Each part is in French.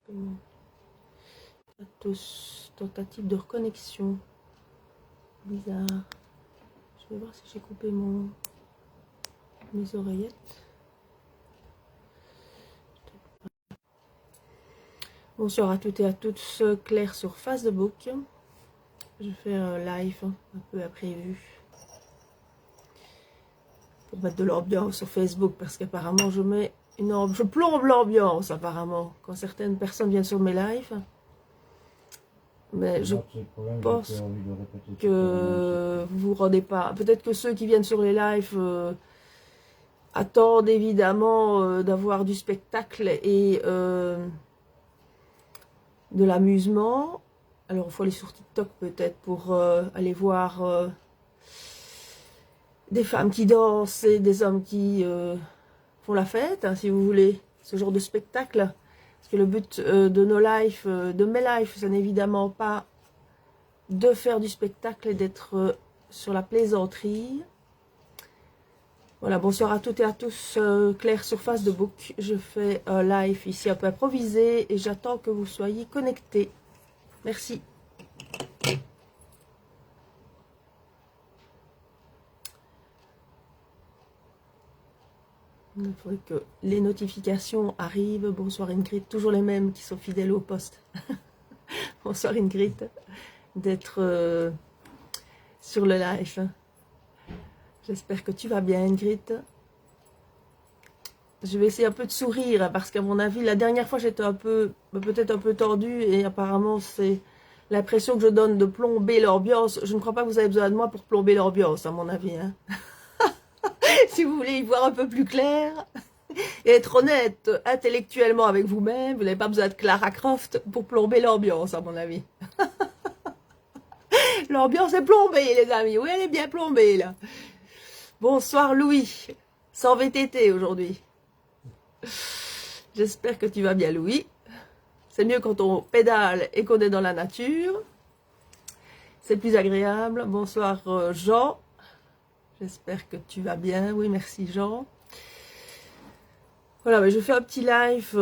À tous, tentative de reconnexion. Bizarre. Je vais voir si j'ai coupé mes oreillettes. Bonsoir à toutes et à tous, Claire sur Facebook. Je fais un live un peu imprévu pour mettre de l'ambiance sur Facebook parce qu'apparemment je plombe l'ambiance apparemment quand certaines personnes viennent sur mes lives. Mais je pense que vous vous rendez pas. Peut-être que ceux qui viennent sur les lives attendent évidemment d'avoir du spectacle et de l'amusement. Alors il faut aller sur TikTok peut-être pour aller voir des femmes qui dansent et des hommes qui font la fête, hein, si vous voulez, ce genre de spectacle. Parce que le but de nos lives, de mes lives, ce n'est évidemment pas de faire du spectacle et d'être sur la plaisanterie. Voilà, bonsoir à toutes et à tous, Claire sur Facebook. Je fais un live ici un peu improvisé et j'attends que vous soyez connectés. Merci. Il faudrait que les notifications arrivent. Bonsoir Ingrid, toujours les mêmes qui sont fidèles au poste. Bonsoir Ingrid, d'être sur le live. J'espère que tu vas bien Ingrid. Je vais essayer un peu de sourire hein, parce qu'à mon avis, la dernière fois j'étais peut-être un peu tendue et apparemment c'est l'impression que je donne de plomber l'ambiance. Je ne crois pas que vous avez besoin de moi pour plomber l'ambiance à mon avis. Hein. Si vous voulez y voir un peu plus clair et être honnête intellectuellement avec vous-même, vous n'avez pas besoin de Clara Croft pour plomber l'ambiance, à mon avis. L'ambiance est plombée, les amis. Oui, elle est bien plombée, là. Bonsoir, Louis. Sans VTT aujourd'hui. J'espère que tu vas bien, Louis. C'est mieux quand on pédale et qu'on est dans la nature. C'est plus agréable. Bonsoir, Jean. J'espère que tu vas bien. Oui, merci Jean. Voilà, mais je fais un petit live.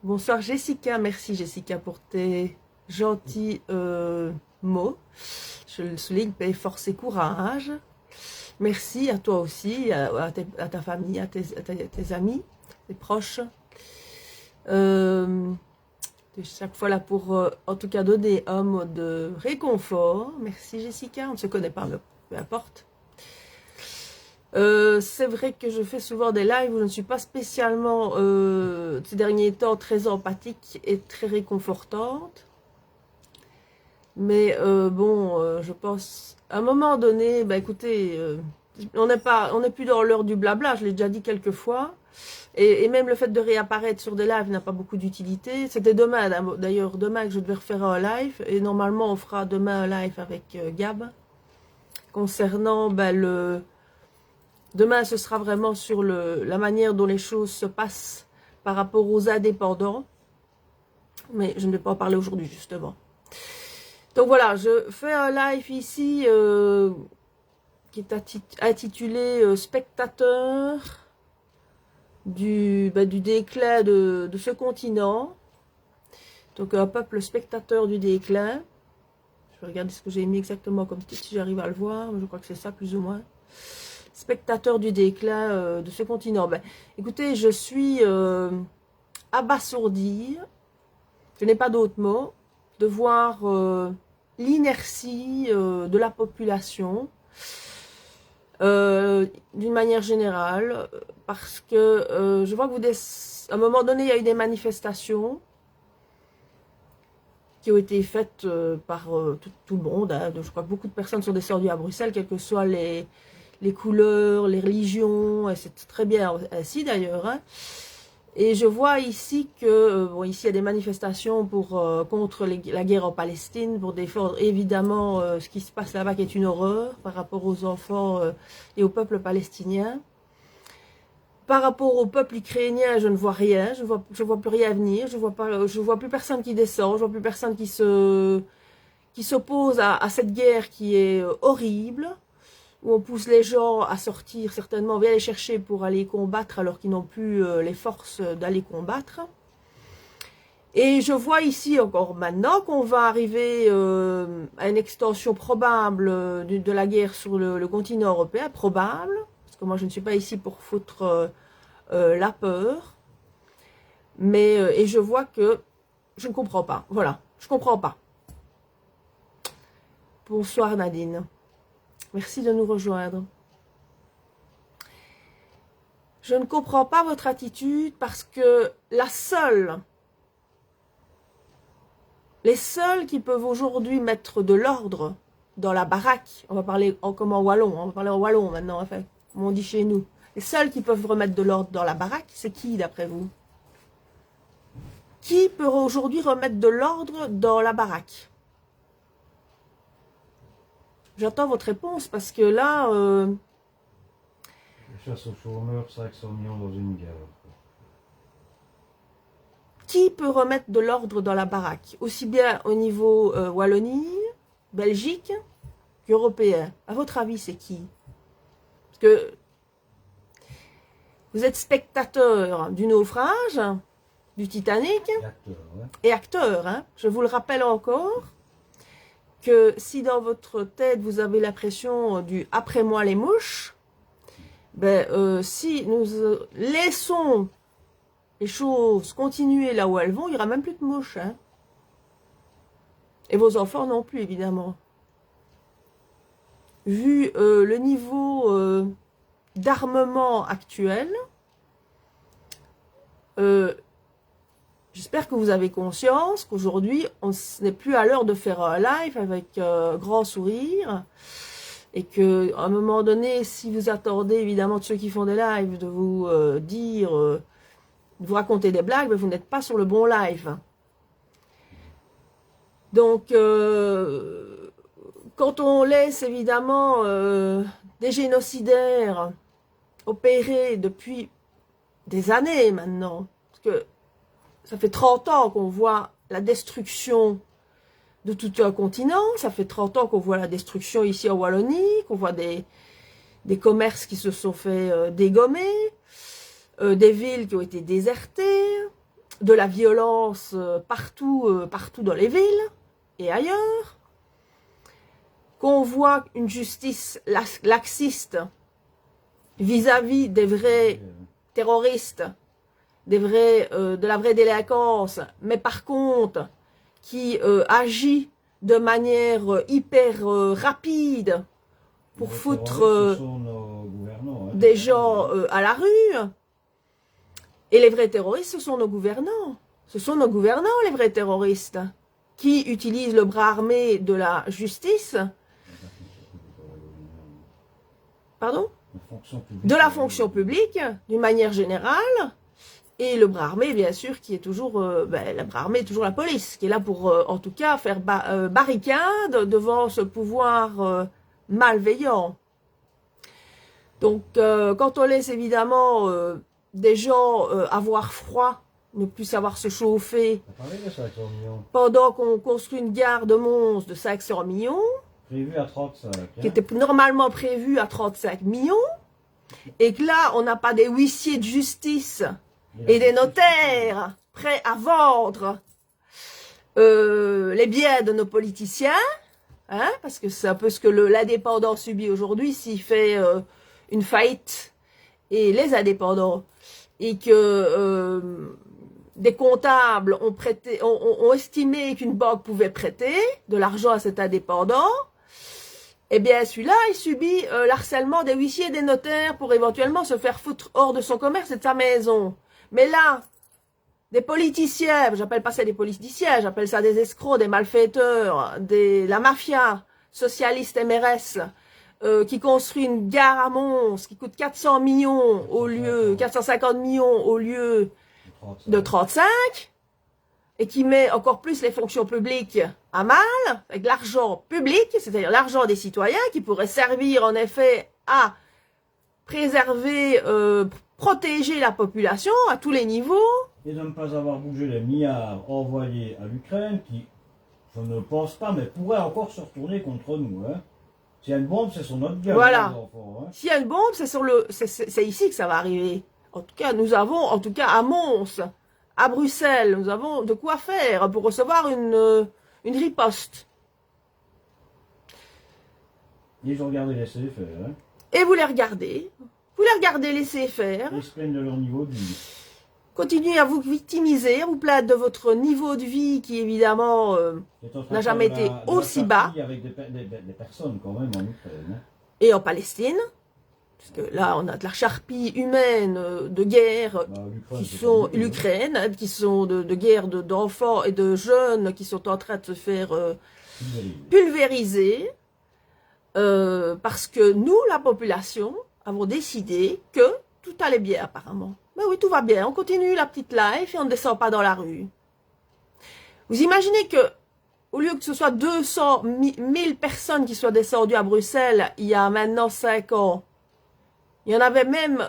Bonsoir Jessica. Merci Jessica pour tes gentils mots. Je le souligne, paix, force et courage. Merci à toi aussi, à ta famille, à tes amis, tes proches. Chaque fois là pour, en tout cas, donner un mot de réconfort. Merci Jessica, on ne se connaît pas, mais peu importe. C'est vrai que je fais souvent des lives où je ne suis pas spécialement, ces derniers temps, très empathique et très réconfortante. Mais bon, je pense, à un moment donné, bah écoutez, on n'est plus dans l'heure du blabla, je l'ai déjà dit quelques fois. Et même le fait de réapparaître sur des lives n'a pas beaucoup d'utilité. C'était demain, d'ailleurs, demain que je devais refaire un live. Et normalement, on fera demain un live avec Gab. Concernant demain, ce sera vraiment sur la manière dont les choses se passent par rapport aux indépendants. Mais je ne vais pas en parler aujourd'hui, justement. Donc voilà, je fais un live ici qui est intitulé Spectateur du déclin de ce continent. Donc un peuple spectateur du déclin. Je vais regarder ce que j'ai mis exactement comme titre, si j'arrive à le voir. Je crois que c'est ça plus ou moins. Spectateur du déclin de ce continent. Ben, écoutez, je suis abasourdie, je n'ai pas d'autre mot, de voir l'inertie de la population. D'une manière générale, parce que je vois que à un moment donné, il y a eu des manifestations qui ont été faites par tout le monde. Hein. Je crois que beaucoup de personnes sont descendues à Bruxelles, quelles que soient les couleurs, les religions, et c'est très bien ainsi d'ailleurs. Hein. Et je vois ici que, bon, ici il y a des manifestations contre la guerre en Palestine, pour défendre évidemment ce qui se passe là-bas qui est une horreur par rapport aux enfants et au peuple palestinien. Par rapport au peuple ukrainien, je ne vois rien, je vois plus rien venir, je vois plus personne qui descend, je vois plus personne qui s'oppose à cette guerre qui est horrible. où on pousse les gens à sortir, certainement, vient les chercher pour aller combattre alors qu'ils n'ont plus les forces d'aller combattre. Et je vois ici encore maintenant qu'on va arriver à une extension probable de la guerre sur le continent européen, probable, parce que moi je ne suis pas ici pour foutre la peur, mais et je vois que je ne comprends pas, voilà, je comprends pas. Bonsoir Nadine, merci de nous rejoindre. Je ne comprends pas votre attitude parce que les seuls qui peuvent aujourd'hui mettre de l'ordre dans la baraque, on va parler en wallon, on va parler en wallon maintenant, enfin, comme on dit chez nous. Les seuls qui peuvent remettre de l'ordre dans la baraque, c'est qui d'après vous? Qui peut aujourd'hui remettre de l'ordre dans la baraque? J'attends votre réponse parce que là... Chasse aux chômeurs, 500 millions dans une guerre. Qui peut remettre de l'ordre dans la baraque? Aussi bien au niveau Wallonie, Belgique, qu'européen. À votre avis, c'est qui? Parce que vous êtes spectateur du naufrage, du Titanic, et acteur. Hein? Je vous le rappelle encore, que si dans votre tête vous avez l'impression du « après moi les mouches », ben, si nous laissons les choses continuer là où elles vont, il n'y aura même plus de mouches. Hein. Et vos enfants non plus, évidemment. Vu le niveau d'armement actuel, j'espère que vous avez conscience qu'aujourd'hui, on n'est plus à l'heure de faire un live avec grand sourire. Et qu'à un moment donné, si vous attendez, évidemment, de ceux qui font des lives, de vous dire... de vous raconter des blagues, mais vous n'êtes pas sur le bon live. Donc, quand on laisse évidemment des génocidaires opérer depuis des années maintenant, parce que ça fait 30 ans qu'on voit la destruction de tout un continent, ça fait 30 ans qu'on voit la destruction ici en Wallonie, qu'on voit des commerces qui se sont fait dégommer, des villes qui ont été désertées, de la violence partout dans les villes et ailleurs, qu'on voit une justice laxiste vis-à-vis des vrais terroristes, de la vraie délinquance, mais par contre qui agit de manière hyper rapide pour foutre des gens à la rue. Et les vrais terroristes, ce sont nos gouvernants. Ce sont nos gouvernants, les vrais terroristes, qui utilisent le bras armé de la justice. Pardon? De la fonction publique, d'une manière générale. Et le bras armé, bien sûr, qui est toujours... le bras armé est toujours la police, qui est là pour, en tout cas, faire barricade devant ce pouvoir malveillant. Donc, quand on laisse, évidemment... des gens avoir froid, ne plus savoir se chauffer, pendant qu'on construit une gare de Mons de 500 millions, prévu à 35, qui était normalement prévue à 35 millions, et que là, on n'a pas des huissiers de justice et des notaires prêts à vendre les biens de nos politiciens, hein, parce que c'est un peu ce que l'indépendant subit aujourd'hui s'il fait une faillite, et les indépendants, et que des comptables ont estimé qu'une banque pouvait prêter de l'argent à cet indépendant, eh bien celui-là, il subit l'harcèlement des huissiers et des notaires pour éventuellement se faire foutre hors de son commerce et de sa maison. Mais là, des politiciens, j'appelle pas ça des politiciens, j'appelle ça des escrocs, des malfaiteurs, la mafia socialiste MRS, qui construit une gare à Mons qui coûte 400 millions au lieu, 450 millions au lieu de 35, et qui met encore plus les fonctions publiques à mal, avec l'argent public, c'est-à-dire l'argent des citoyens, qui pourrait servir en effet à préserver, protéger la population à tous les niveaux. Et de ne pas avoir bougé les milliards envoyés à l'Ukraine, qui, je ne pense pas, mais pourrait encore se retourner contre nous, hein. S'il y a une bombe, c'est sur notre gueule, Voilà. les enfants. Hein. S'il y a une bombe, c'est ici que ça va arriver. En tout cas, nous avons, en tout cas à Mons, à Bruxelles, nous avons de quoi faire pour recevoir une riposte. Ils ont regardé les CFR. Hein. Et vous les regardez, laissez faire, Ils se plaignent de leur niveau de vie. continuez à vous victimiser, à vous plaindre de votre niveau de vie qui évidemment n'a jamais été aussi bas. Avec des personnes quand même en Ukraine. Hein. Et en Palestine, parce que là on a de la charpie humaine de guerre qui sont l'Ukraine, qui sont de guerre d'enfants et de jeunes qui sont en train de se faire pulvériser, parce que nous, la population, avons décidé que tout allait bien apparemment. Ben oui, tout va bien, on continue la petite life et on ne descend pas dans la rue. Vous imaginez que au lieu que ce soit 200 000 personnes qui soient descendues à Bruxelles il y a maintenant 5 ans, il y en avait même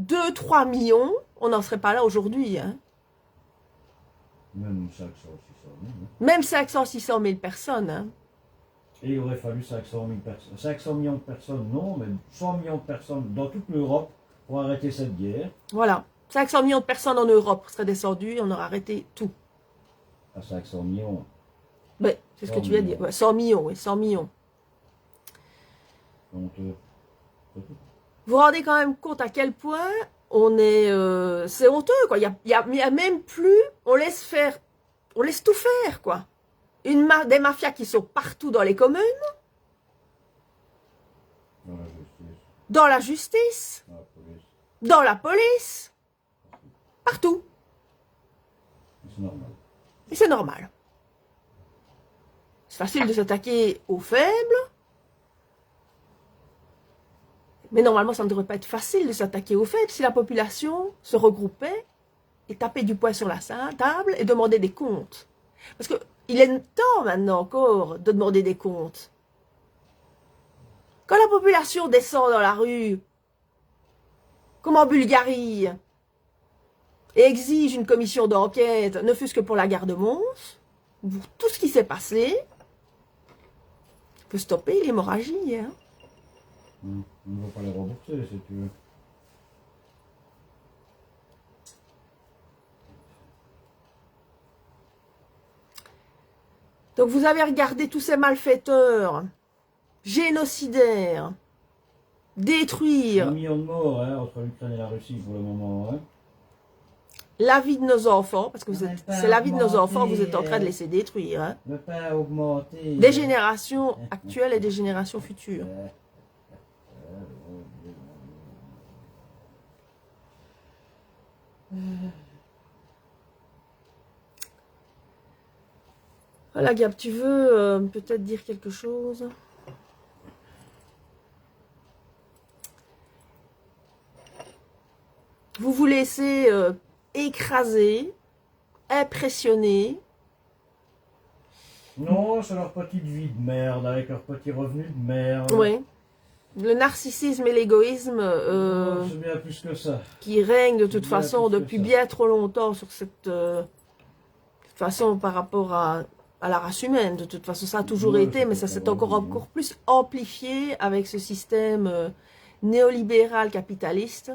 2-3 millions, on n'en serait pas là aujourd'hui. Hein. Même 500, 600 000. Hein. Même 500-600 000 personnes. Hein. Et il aurait fallu 500 000 personnes. 500 millions de personnes, non, mais 100 millions de personnes dans toute l'Europe pour arrêter cette guerre. Voilà. 500 millions de personnes en Europe seraient descendues et on aurait arrêté tout. À 500 millions. Ben, c'est ce que tu viens de dire. Ouais, 100 millions, oui, 100 millions. Donc, vous vous rendez quand même compte à quel point on est... c'est honteux, quoi. Il y a même plus... On laisse tout faire, quoi. Des mafias qui sont partout dans les communes. dans la justice. Dans la justice. Dans la police. Dans la police. Partout. C'est normal. Et c'est normal. C'est facile de s'attaquer aux faibles. Mais normalement, ça ne devrait pas être facile de s'attaquer aux faibles si la population se regroupait et tapait du poing sur la table et demandait des comptes. Parce qu'il est temps maintenant encore de demander des comptes. Quand la population descend dans la rue, comme en Bulgarie, et exige une commission d'enquête, ne fût-ce que pour la gare de Mons, pour tout ce qui s'est passé, peut stopper l'hémorragie. Hein. On ne va pas les rembourser, si tu veux. Donc vous avez regardé tous ces malfaiteurs, génocidaires, 1 détruire million de morts hein, entre l'Ukraine et la Russie pour le moment. Hein. la vie de nos enfants, parce que c'est la vie de nos enfants que vous êtes en train de laisser détruire. Hein. Ne pas augmenter. Des générations actuelles et des générations futures. Voilà, Gab, tu veux peut-être dire quelque chose? Vous vous laissez écraser, impressionner. Non, c'est leur petite vie de merde, avec leur petit revenu de merde. Oui. Le narcissisme et l'égoïsme c'est bien plus que ça. qui règnent de toute façon depuis bien trop longtemps sur cette façon par rapport à la race humaine. De toute façon, ça a toujours été, mais ça s'est encore plus amplifié avec ce système néolibéral capitaliste.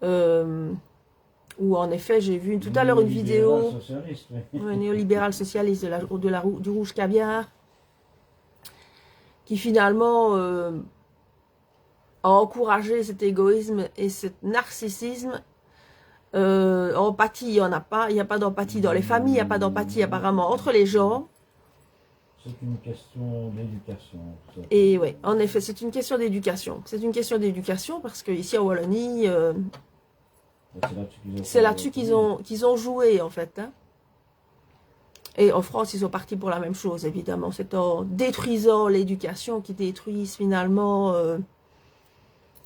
Où en effet, j'ai vu tout à l'heure une vidéo néolibéral socialiste du rouge caviar qui finalement a encouragé cet égoïsme et ce narcissisme. Empathie, il n'y en a pas. Il n'y a pas d'empathie dans les familles, il n'y a pas d'empathie apparemment entre les gens. C'est une question d'éducation. Et oui, en effet, c'est une question d'éducation. C'est une question d'éducation parce qu'ici en Wallonie, c'est là-dessus qu'ils ont joué en fait. Hein. Et en France, ils sont partis pour la même chose, évidemment. C'est en détruisant l'éducation qu'ils détruisent finalement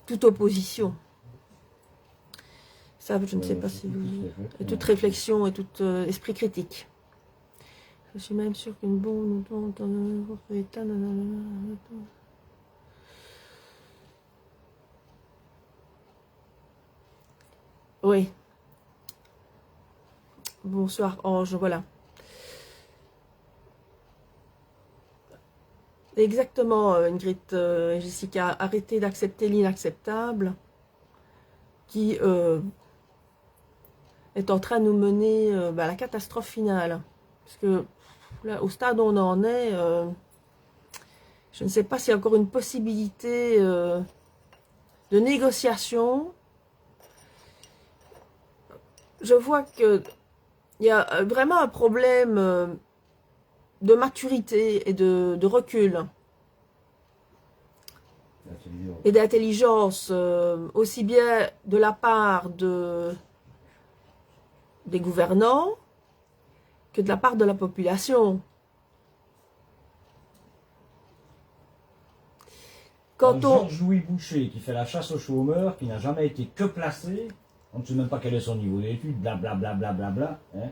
toute opposition. Ça, je ne sais pas si vous... Et toute réflexion et tout esprit critique. Je suis même sûre qu'une bombe... Oui. Bonsoir, Ange, voilà. Exactement, Ingrid et Jessica, arrêtez d'accepter l'inacceptable qui est en train de nous mener à la catastrophe finale. Parce que là, au stade où on en est, je ne sais pas s'il y a encore une possibilité de négociation. Je vois qu'il y a vraiment un problème de maturité et de recul et d'intelligence, aussi bien de la part des gouvernants que de la part de la population. Quand Georges-Louis Boucher, qui fait la chasse aux chômeurs, qui n'a jamais été que placé, on ne sait même pas quel est son niveau d'études, blablabla, blablabla. Hein.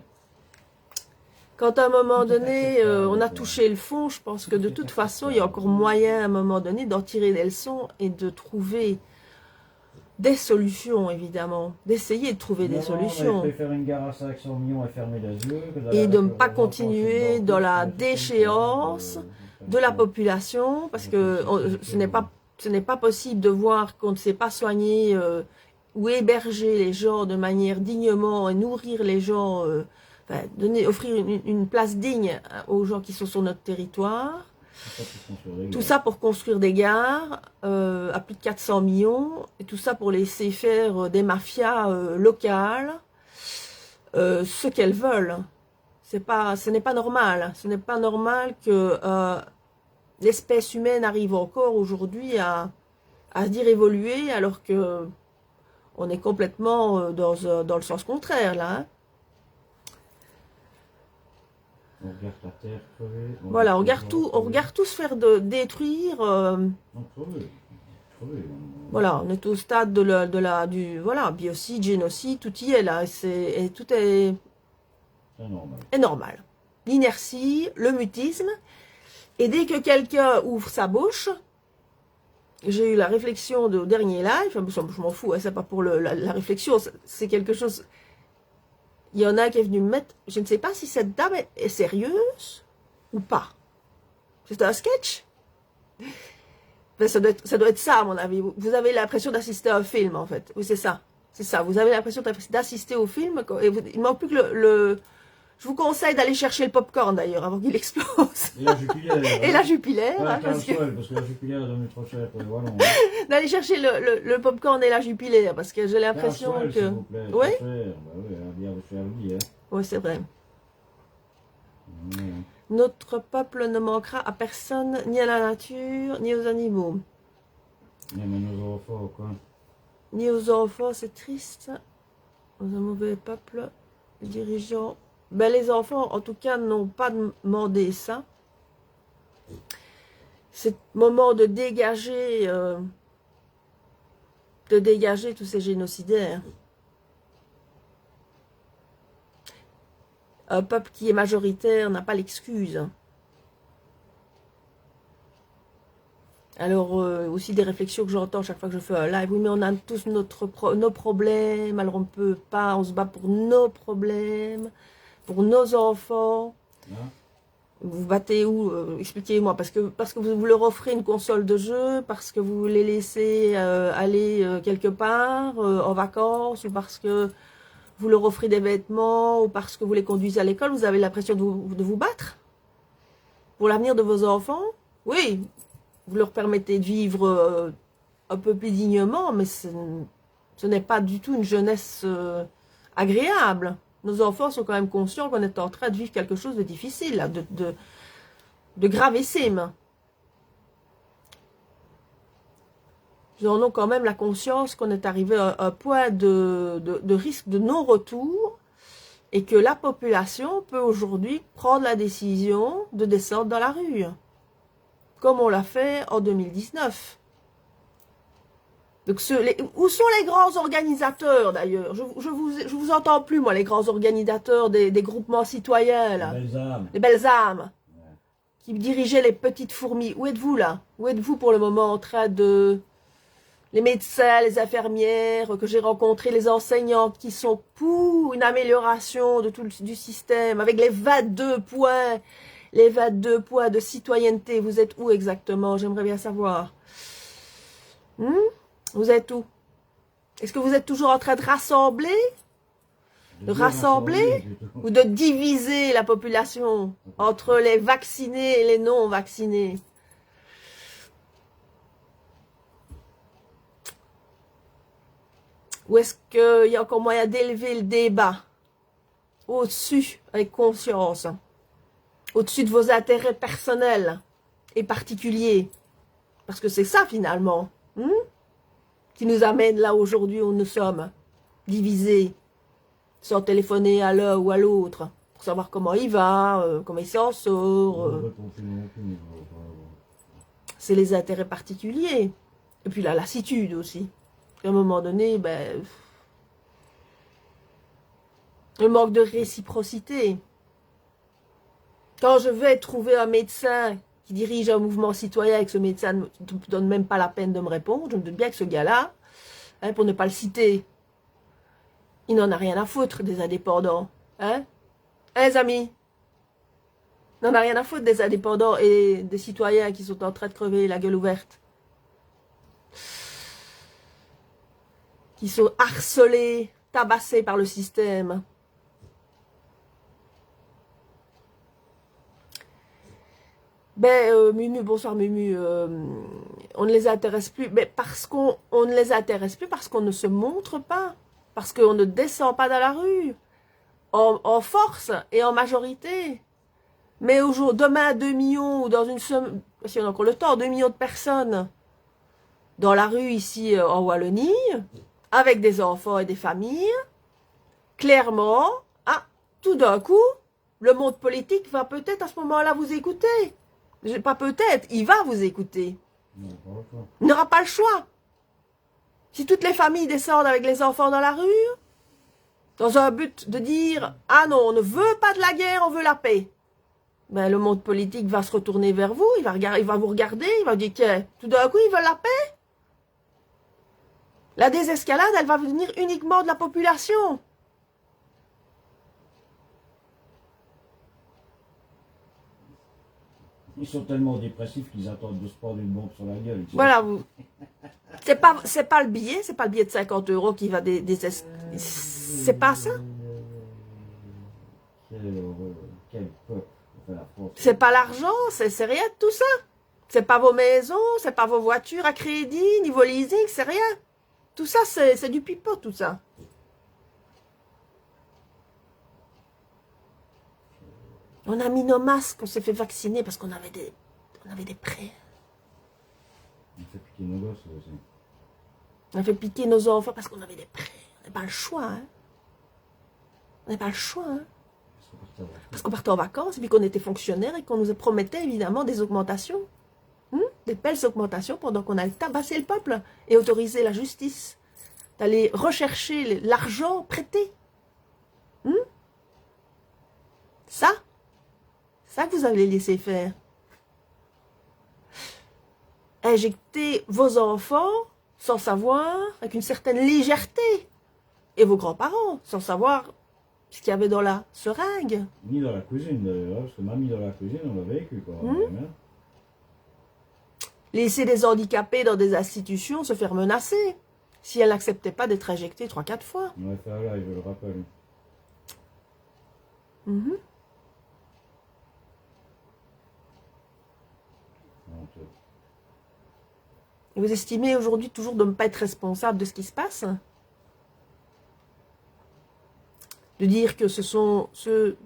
Quand à un moment donné, on a touché le fond, je pense que de toute façon, il y a encore moyen à un moment donné d'en tirer des leçons et de trouver des solutions, évidemment. D'essayer de trouver des solutions. Je préfère une gare à 500 millions et fermer les yeux. Et de ne pas continuer dans la déchéance de la population, parce que ce n'est pas possible de voir qu'on ne sait pas soigner ou héberger les gens de manière dignement et nourrir les gens, offrir une place digne aux gens qui sont sur notre territoire. Tout ça pour construire des gares à plus de 400 millions, et tout ça pour laisser faire des mafias locales ce qu'elles veulent. Ce n'est pas normal. Ce n'est pas normal que l'espèce humaine arrive encore aujourd'hui à se dire évoluer, alors que on est complètement dans le sens contraire, là. Hein. On regarde la terre crever. Voilà, on regarde tout se faire détruire. Voilà, on est au stade du biocide, génocide, tout y est là. Tout est normal. L'inertie, le mutisme. Et dès que quelqu'un ouvre sa bouche, j'ai eu la réflexion au dernier live, je m'en fous, hein, c'est pas pour la réflexion, c'est quelque chose. Il y en a qui est venu me mettre, je ne sais pas si cette dame est sérieuse ou pas. C'est un sketch? Ben, ça doit être ça, à mon avis. Vous avez l'impression d'assister à un film, en fait. Oui, c'est ça. C'est ça. Vous avez l'impression d'assister au film. Et il ne manque plus que Je vous conseille d'aller chercher le popcorn, d'ailleurs, avant qu'il explose. Et la Jupiler. Et la Jupiler. Ouais, hein, parce que la Jupiler est devenue trop chère pour les Wallons. d'aller chercher le popcorn et la Jupiler, parce que j'ai l'impression que... Oui. Bah oui, bien vous faire le dire. Oui, c'est vrai. Notre peuple ne manquera à personne, ni à la nature, ni aux animaux. Mais nos enfants, quoi. Ni aux enfants, c'est triste. Aux mauvais peuple, les dirigeants... Ben, les enfants, en tout cas, n'ont pas demandé ça. C'est le moment de dégager tous ces génocidaires. Un peuple qui est majoritaire n'a pas l'excuse. Alors, aussi des réflexions que j'entends chaque fois que je fais un live. Oui, mais on a tous nos problèmes, alors on ne peut pas, on se bat pour nos problèmes, pour nos enfants. Vous vous battez où? Expliquez-moi. Parce que vous leur offrez une console de jeu, parce que vous les laissez aller quelque part en vacances, ou parce que vous leur offrez des vêtements, ou parce que vous les conduisez à l'école, vous avez l'impression de vous battre pour l'avenir de vos enfants. Oui, vous leur permettez de vivre un peu plus dignement, mais ce n'est pas du tout une jeunesse agréable. Nos enfants sont quand même conscients qu'on est en train de vivre quelque chose de difficile, là, de gravissime. Ils en ont quand même la conscience qu'on est arrivé à un point de risque de non-retour, et que la population peut aujourd'hui prendre la décision de descendre dans la rue, comme on l'a fait en 2019. Donc, où sont les grands organisateurs, d'ailleurs? Je vous entends plus, moi, les grands organisateurs des groupements citoyens, là. Les belles âmes. Ouais. Qui dirigeaient les petites fourmis. Où êtes-vous, là? Où êtes-vous, pour le moment, en train de... Les médecins, les infirmières que j'ai rencontrés, les enseignantes qui sont pour une amélioration du système, avec les 22 points Les 22 points de citoyenneté, vous êtes où exactement? J'aimerais bien savoir. Vous êtes où? Est-ce que vous êtes toujours en train de rassembler? De rassembler ou de diviser la population entre les vaccinés et les non vaccinés? Ou est-ce qu'il y a encore moyen d'élever le débat au-dessus, avec conscience, au-dessus de vos intérêts personnels et particuliers? Parce que c'est ça finalement, qui nous amène là aujourd'hui où nous sommes, divisés, sans téléphoner à l'un ou à l'autre, pour savoir comment il va, comment il s'en sort. C'est les intérêts particuliers. Et puis la lassitude aussi. À un moment donné, ben, le manque de réciprocité. Quand je vais trouver un médecin qui dirige un mouvement citoyen et que ce médecin ne donne même pas la peine de me répondre, je me doute bien que ce gars-là, pour ne pas le citer, il n'en a rien à foutre des indépendants. Les amis, il n'en a rien à foutre des indépendants et des citoyens qui sont en train de crever la gueule ouverte. Qui sont harcelés, tabassés par le système. Ben, Mumu, bonsoir Mumu, on ne les intéresse plus, mais parce qu'on ne les intéresse plus, parce qu'on ne se montre pas, parce qu'on ne descend pas dans la rue, en force et en majorité. Mais demain, 2 millions, ou dans une semaine, si on a encore le temps, 2 millions de personnes dans la rue ici en Wallonie, avec des enfants et des familles, clairement, tout d'un coup, le monde politique va peut-être à ce moment-là vous écouter. Pas peut-être, il va vous écouter. Il n'aura pas le choix. Si toutes les familles descendent avec les enfants dans la rue, dans un but de dire « Ah non, on ne veut pas de la guerre, on veut la paix », ben, le monde politique va se retourner vers vous, il va vous regarder, il va dire que tout d'un coup, ils veulent la paix. La désescalade, elle va venir uniquement de la population. Ils sont tellement dépressifs qu'ils attendent de se prendre une bombe sur la gueule. Voilà, c'est pas le billet, c'est pas le billet de 50 € qui va c'est pas ça. Quel peuple, la France. C'est pas l'argent, c'est rien de tout ça. C'est pas vos maisons, c'est pas vos voitures à crédit, ni vos leasing, c'est rien. Tout ça, c'est du pipeau, tout ça. On a mis nos masques, on s'est fait vacciner parce qu'on avait des prêts. On fait piquer nos gosses aussi. On a fait piquer nos enfants parce qu'on avait des prêts. On n'a pas le choix, hein. On n'a pas le choix, hein. Parce qu'on partait en vacances et puis qu'on était fonctionnaire et qu'on nous promettait évidemment des augmentations. Des belles augmentations pendant qu'on allait tabasser le peuple et autoriser la justice d'aller rechercher l'argent prêté. Ça que vous avez laissé faire. Injecter vos enfants sans savoir, avec une certaine légèreté. Et vos grands-parents, sans savoir ce qu'il y avait dans la seringue. Ni dans la cuisine d'ailleurs, parce que mamie dans la cuisine, on l'a vécu quand même. Laisser des handicapés dans des institutions se faire menacer si elle n'acceptait pas d'être injectée 3-4 fois. On va faire là, je le rappelle. Et vous estimez aujourd'hui toujours de ne pas être responsable de ce qui se passe? De dire que ce sont ceux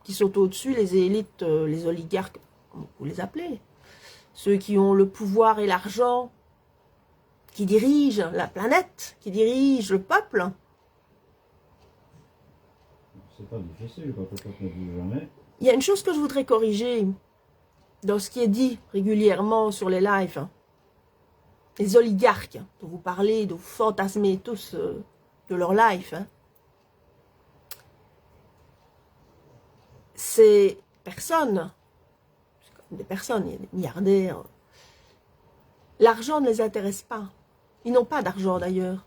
qui sont au-dessus, les élites, les oligarques, comme vous les appelez, ceux qui ont le pouvoir et l'argent, qui dirigent la planète, qui dirigent le peuple. C'est pas difficile quand le peuple ne dit jamais. Il y a une chose que je voudrais corriger dans ce qui est dit régulièrement sur les lives. Les oligarques dont vous parlez, dont vous fantasmez tous de leur life, ces personnes, c'est comme des personnes, il y a des milliardaires, l'argent ne les intéresse pas. Ils n'ont pas d'argent d'ailleurs.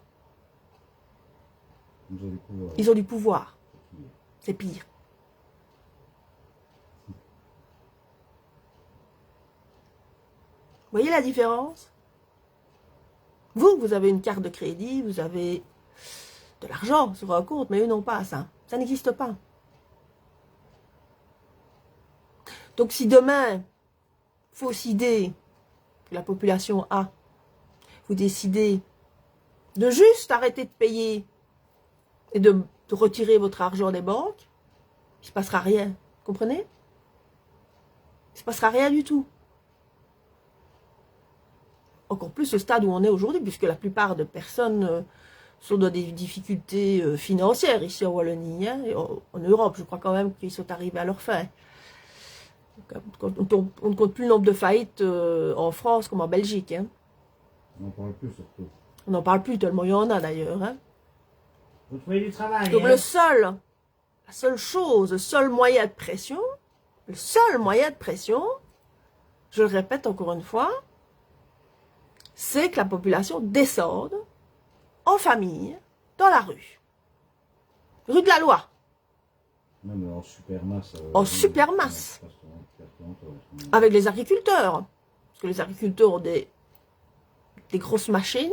Ils ont du pouvoir. C'est pire. voyez la différence? Vous avez une carte de crédit, vous avez de l'argent sur un compte, mais eux n'ont pas ça. Ça n'existe pas. Donc si demain, fausse idée que la population a, vous décidez de juste arrêter de payer et de retirer votre argent des banques, il ne se passera rien. Vous comprenez? Il ne se passera rien du tout. Encore plus au stade où on est aujourd'hui, puisque la plupart des personnes sont dans des difficultés financières ici en Wallonie, hein, et en Europe. Je crois quand même qu'ils sont arrivés à leur fin. On ne compte plus le nombre de faillites en France comme en Belgique. Hein. On n'en parle plus surtout. On n'en parle plus tellement il y en a d'ailleurs. Hein. Vous trouvez du travail. Donc hein? la seule chose, le seul moyen de pression, je le répète encore une fois, c'est que la population descende en famille dans la rue. Rue de la Loi. Même en supermasse. En supermasse. Avec les agriculteurs. Parce que les agriculteurs ont des grosses machines.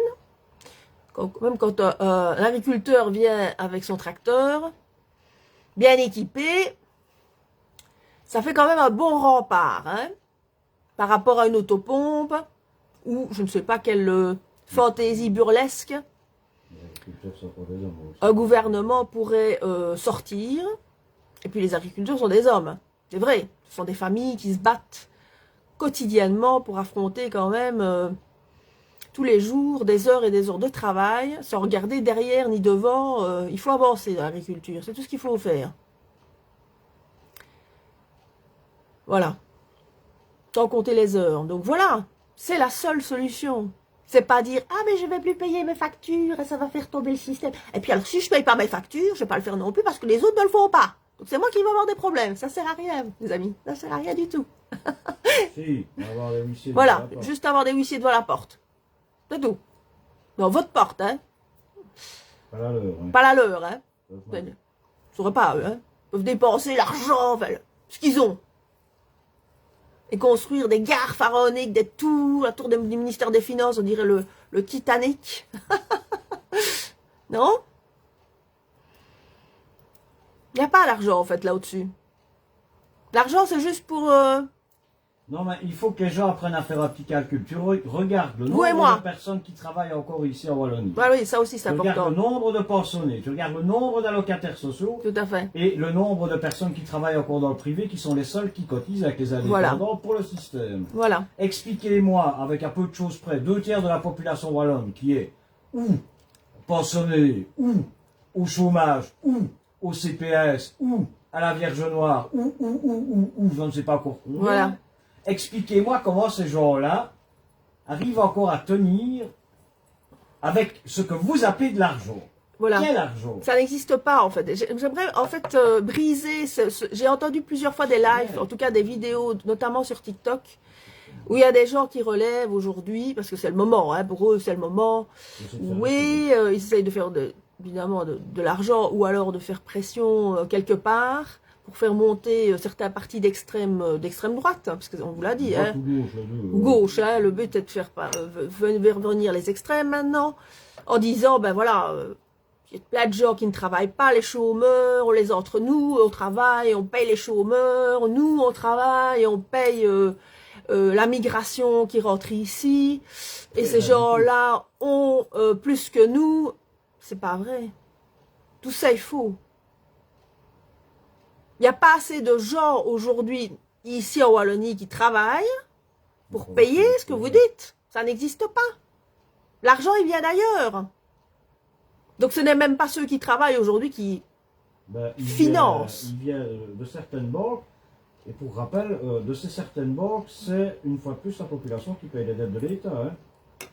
Même quand un agriculteur vient avec son tracteur, bien équipé, ça fait quand même un bon rempart. Hein, par rapport à une autopompe, ou je ne sais pas quelle fantaisie burlesque, un gouvernement pourrait sortir. Et puis les agriculteurs sont des hommes, c'est vrai. Ce sont des familles qui se battent quotidiennement pour affronter quand même tous les jours des heures et des heures de travail, sans regarder derrière ni devant. Il faut avancer dans l'agriculture, c'est tout ce qu'il faut faire. Voilà. Sans compter les heures. Donc voilà, c'est la seule solution. C'est pas dire « Ah, mais je vais plus payer mes factures et ça va faire tomber le système. » Et puis alors, si je paye pas mes factures, je vais pas le faire non plus parce que les autres ne le font pas. Donc c'est moi qui vais avoir des problèmes. Ça sert à rien, les amis. Ça sert à rien du tout. Si, avoir des huissiers voilà, devant la porte. juste avoir des huissiers devant la porte. C'est tout. Dans votre porte, hein. Pas la leur. Hein. Pas la leur, hein. Ouais. Ils ne sauraient pas, eux, hein. Ils peuvent dépenser l'argent, enfin, ce qu'ils ont. Et construire des gares pharaoniques, des tours, la tour du ministère des Finances, on dirait le Titanic. Non? Il n'y a pas d'argent, en fait, là au-dessus. L'argent, c'est juste pour... Non, mais il faut que les gens apprennent à faire un petit calcul. Tu regardes le Vous et nombre moi. de personnes qui travaillent encore ici en Wallonie. Ouais, oui, ça aussi, c'est Tu regardes important. le nombre de pensionnés, tu regardes le nombre d'allocataires sociaux Tout à fait. et le nombre de personnes qui travaillent encore dans le privé, qui sont les seuls qui cotisent avec les indépendants pour le système. Voilà. Expliquez-moi, avec un peu de choses près, 2/3 de la population wallonne qui est ou pensionnée, ou au chômage, ou au CPS, ou à la Vierge Noire, ou je ne sais pas encore combien. Voilà. Expliquez-moi comment ces gens-là arrivent encore à tenir avec ce que vous appelez de l'argent. Voilà. Quel argent? Ça n'existe pas, en fait. J'aimerais, en fait, briser... J'ai entendu plusieurs fois des lives, en tout cas des vidéos, notamment sur TikTok, où il y a des gens qui relèvent aujourd'hui, parce que c'est le moment, hein, pour eux, c'est le moment. Oui, ils essayent de faire, évidemment, de l'argent, ou alors de faire pression quelque part, pour faire monter certains partis d'extrême droite, hein, parce qu'on vous l'a dit, hein. Ou gauche, hein, le but est de faire venir les extrêmes maintenant, en disant, ben voilà, il y a plein de gens qui ne travaillent pas, les chômeurs, on les entre nous, on travaille, on paye les chômeurs, nous on travaille, on paye la migration qui rentre ici, et ces gens-là ont plus que nous. C'est pas vrai. Tout ça est faux. Il n'y a pas assez de gens aujourd'hui, ici en Wallonie, qui travaillent pour payer ce que vous dites. Ça n'existe pas. L'argent, il vient d'ailleurs. Donc ce n'est même pas ceux qui travaillent aujourd'hui qui financent. Il vient de certaines banques, et pour rappel, de ces certaines banques, c'est une fois de plus la population qui paye les dettes de l'État. Hein.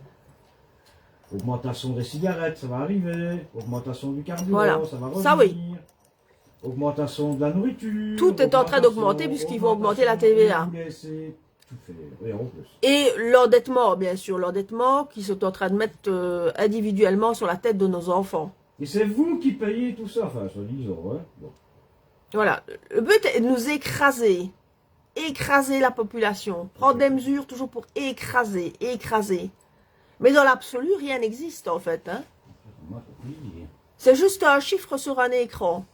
Augmentation des cigarettes, ça va arriver. Augmentation du carburant, Voilà. ça va revenir. Ça, oui. Augmentation de la nourriture. Tout est en train d'augmenter puisqu'ils vont augmenter la TVA. Tout fait, et en plus. Et l'endettement, bien sûr, l'endettement qu'ils sont en train de mettre individuellement sur la tête de nos enfants. Et c'est vous qui payez tout ça, enfin, soi-disant, hein. Bon. Voilà. Le but est de nous écraser. écraser la population, prendre des mesures toujours pour écraser, écraser. Mais dans l'absolu, rien n'existe en fait. Hein. C'est juste un chiffre sur un écran.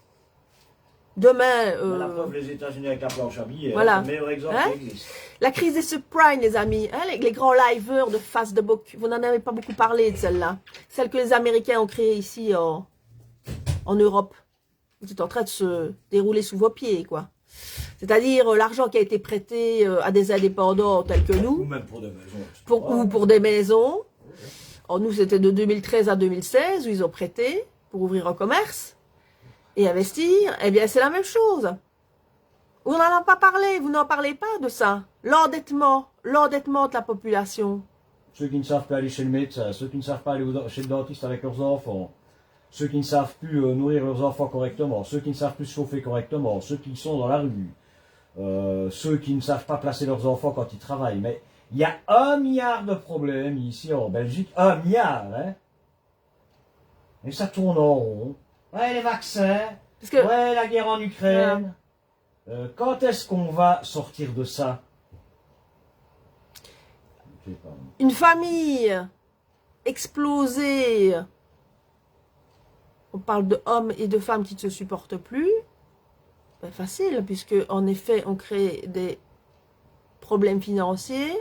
Demain... La preuve, les États-Unis avec la planche à billets, voilà. c'est le meilleur exemple Hein? qui existe. La crise des subprimes, les amis, hein, les grands liveurs de Facebook, vous n'en avez pas beaucoup parlé de celle-là. Celle que les Américains ont créée ici en Europe. C'est en train de se dérouler sous vos pieds, quoi. C'est-à-dire l'argent qui a été prêté à des indépendants tels que nous. Ou même pour des maisons. Ou pour des maisons. Or, nous, c'était de 2013 à 2016 où ils ont prêté pour ouvrir un commerce et investir. Eh bien, c'est la même chose. Vous n'en avez pas parlé, vous n'en parlez pas de ça. L'endettement de la population. Ceux qui ne savent pas aller chez le médecin, ceux qui ne savent pas aller chez le dentiste avec leurs enfants, ceux qui ne savent plus nourrir leurs enfants correctement, ceux qui ne savent plus se chauffer correctement, ceux qui sont dans la rue, ceux qui ne savent pas placer leurs enfants quand ils travaillent. Mais il y a 1 milliard de problèmes ici en Belgique, 1 milliard, hein. Et ça tourne en rond. Ouais, les vaccins, Parce que, ouais, la guerre en Ukraine. Quand est-ce qu'on va sortir de ça? une famille explosée, on parle de hommes et de femmes qui ne se supportent plus, ben facile, puisque en effet, on crée des problèmes financiers,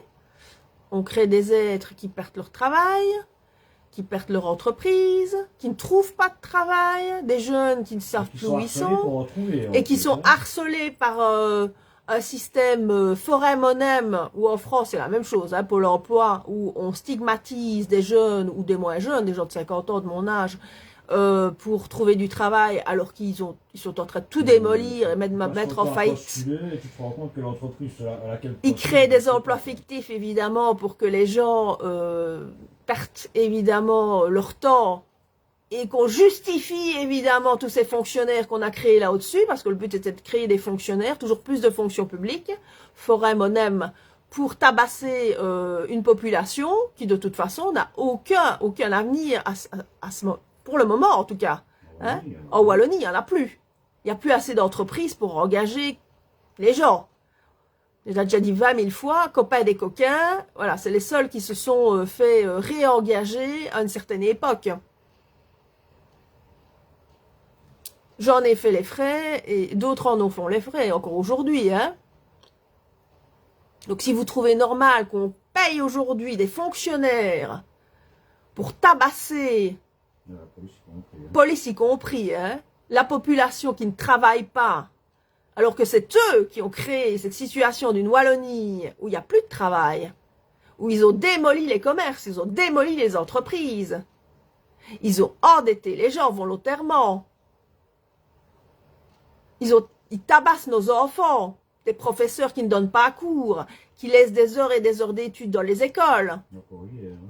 on crée des êtres qui perdent leur travail, qui perdent leur entreprise, qui ne trouvent pas de travail, des jeunes qui ne savent plus où ils sont, et qui sont harcelés par un système Forum-Onem, où en France c'est la même chose, hein, Pôle emploi, où on stigmatise des jeunes ou des moins jeunes, des gens de 50 ans de mon âge, pour trouver du travail, alors qu'ils sont en train de tout démolir et mettre en faillite. Ils créent des emplois fictifs, évidemment, pour que les gens perdent évidemment leur temps et qu'on justifie évidemment tous ces fonctionnaires qu'on a créés là au-dessus, parce que le but était de créer des fonctionnaires, toujours plus de fonctions publiques, Forum-Onem, pour tabasser une population qui de toute façon n'a aucun avenir pour le moment en tout cas. Hein? En Wallonie, il n'y en a plus. Il n'y a plus assez d'entreprises pour engager les gens. Je l'ai déjà dit 20 000 fois, copains des coquins, voilà, c'est les seuls qui se sont fait réengager à une certaine époque. J'en ai fait les frais, et d'autres en ont fait les frais, encore aujourd'hui. Hein. Donc si vous trouvez normal qu'on paye aujourd'hui des fonctionnaires pour tabasser, police y compris, hein, la population qui ne travaille pas, alors que c'est eux qui ont créé cette situation d'une Wallonie où il n'y a plus de travail, où ils ont démoli les commerces, ils ont démoli les entreprises, ils ont endetté les gens volontairement, ils tabassent nos enfants, des professeurs qui ne donnent pas cours, qui laissent des heures et des heures d'études dans les écoles.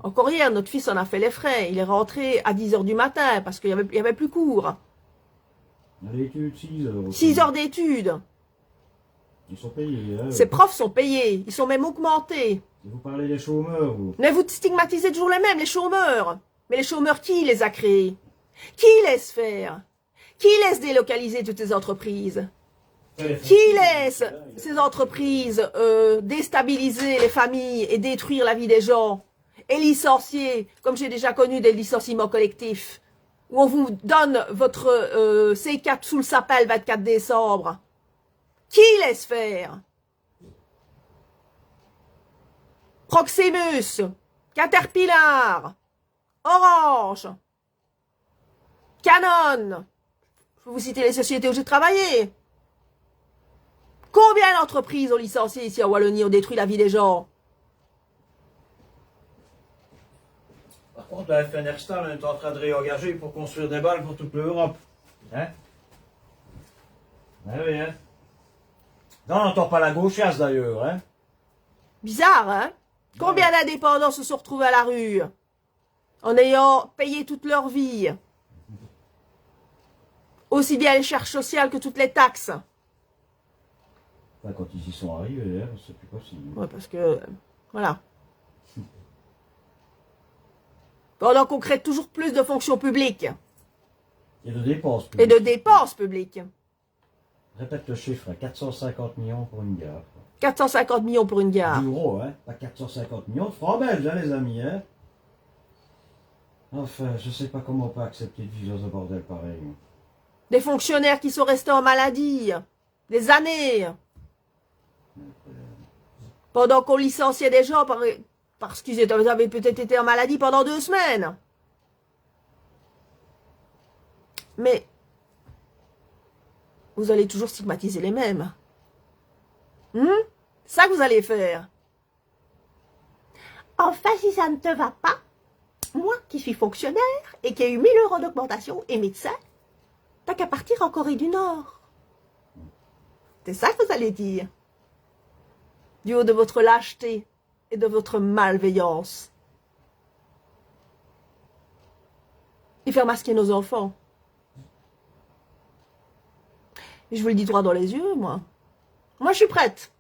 Encore hier, notre fils en a fait les frais, il est rentré à 10 h du matin parce qu'il n'y avait plus cours. 6 heures d'études. Ils sont payés. Ces profs sont payés. Ils sont même augmentés. Vous parlez des chômeurs ou... Mais vous stigmatisez toujours les mêmes, les chômeurs. Mais les chômeurs, qui les a créés? Qui laisse faire? Qui laisse délocaliser toutes ces entreprises? Qui laisse ces entreprises déstabiliser les familles et détruire la vie des gens? Et licencier, comme j'ai déjà connu des licenciements collectifs, où on vous donne votre C4 sous le sapin le 24 décembre. Qui laisse faire? Proximus, Caterpillar, Orange, Canon. Je peux vous citer les sociétés où j'ai travaillé. Combien d'entreprises ont licencié ici en Wallonie, ont détruit la vie des gens? Par contre, la FNR Star est en train de réengager pour construire des balles pour toute l'Europe. Hein? Ah oui, hein? Non, on n'entend pas la gauchiasse d'ailleurs, hein? Bizarre, hein? Combien d'indépendants se sont retrouvés à la rue en ayant payé toute leur vie? Aussi bien les charges sociales que toutes les taxes. Enfin, quand ils y sont arrivés, hein, c'est plus possible. Ouais, parce que, voilà. Pendant qu'on crée toujours plus de fonctions publiques. Et de dépenses publiques. Et de dépenses publiques. Répète le chiffre, 450 millions pour une gare. 450 millions pour une gare. D'euros, hein, pas 450 millions de francs belges, hein, les amis. Hein. Enfin, je sais pas comment on peut accepter de vivre dans un bordel pareil. Des fonctionnaires qui sont restés en maladie. Des années. Pendant qu'on licenciait des gens parce qu'ils avaient peut-être été en maladie pendant 2 semaines. Mais vous allez toujours stigmatiser les mêmes. Ça que vous allez faire. Enfin, si ça ne te va pas, moi qui suis fonctionnaire et qui ai eu 1000 € d'augmentation et médecin, t'as qu'à partir en Corée du Nord. C'est ça que vous allez dire. Du haut de votre lâcheté et de votre malveillance. Et faire masquer nos enfants. Et je vous le dis droit dans les yeux, moi. Moi, je suis prête.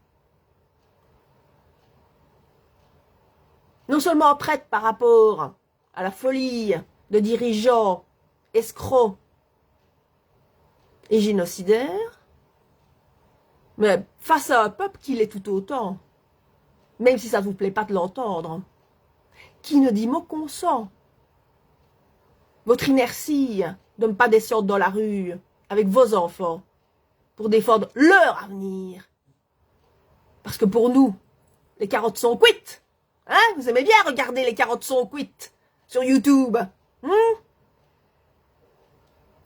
Non seulement prête par rapport à la folie de dirigeants escrocs et génocidaires, mais face à un peuple qui l'est tout autant, même si ça ne vous plaît pas de l'entendre, qui ne dit mot consent. Votre inertie de ne pas descendre dans la rue avec vos enfants pour défendre leur avenir. Parce que pour nous, les carottes sont cuites. Hein? Vous aimez bien regarder les carottes sont cuites sur YouTube.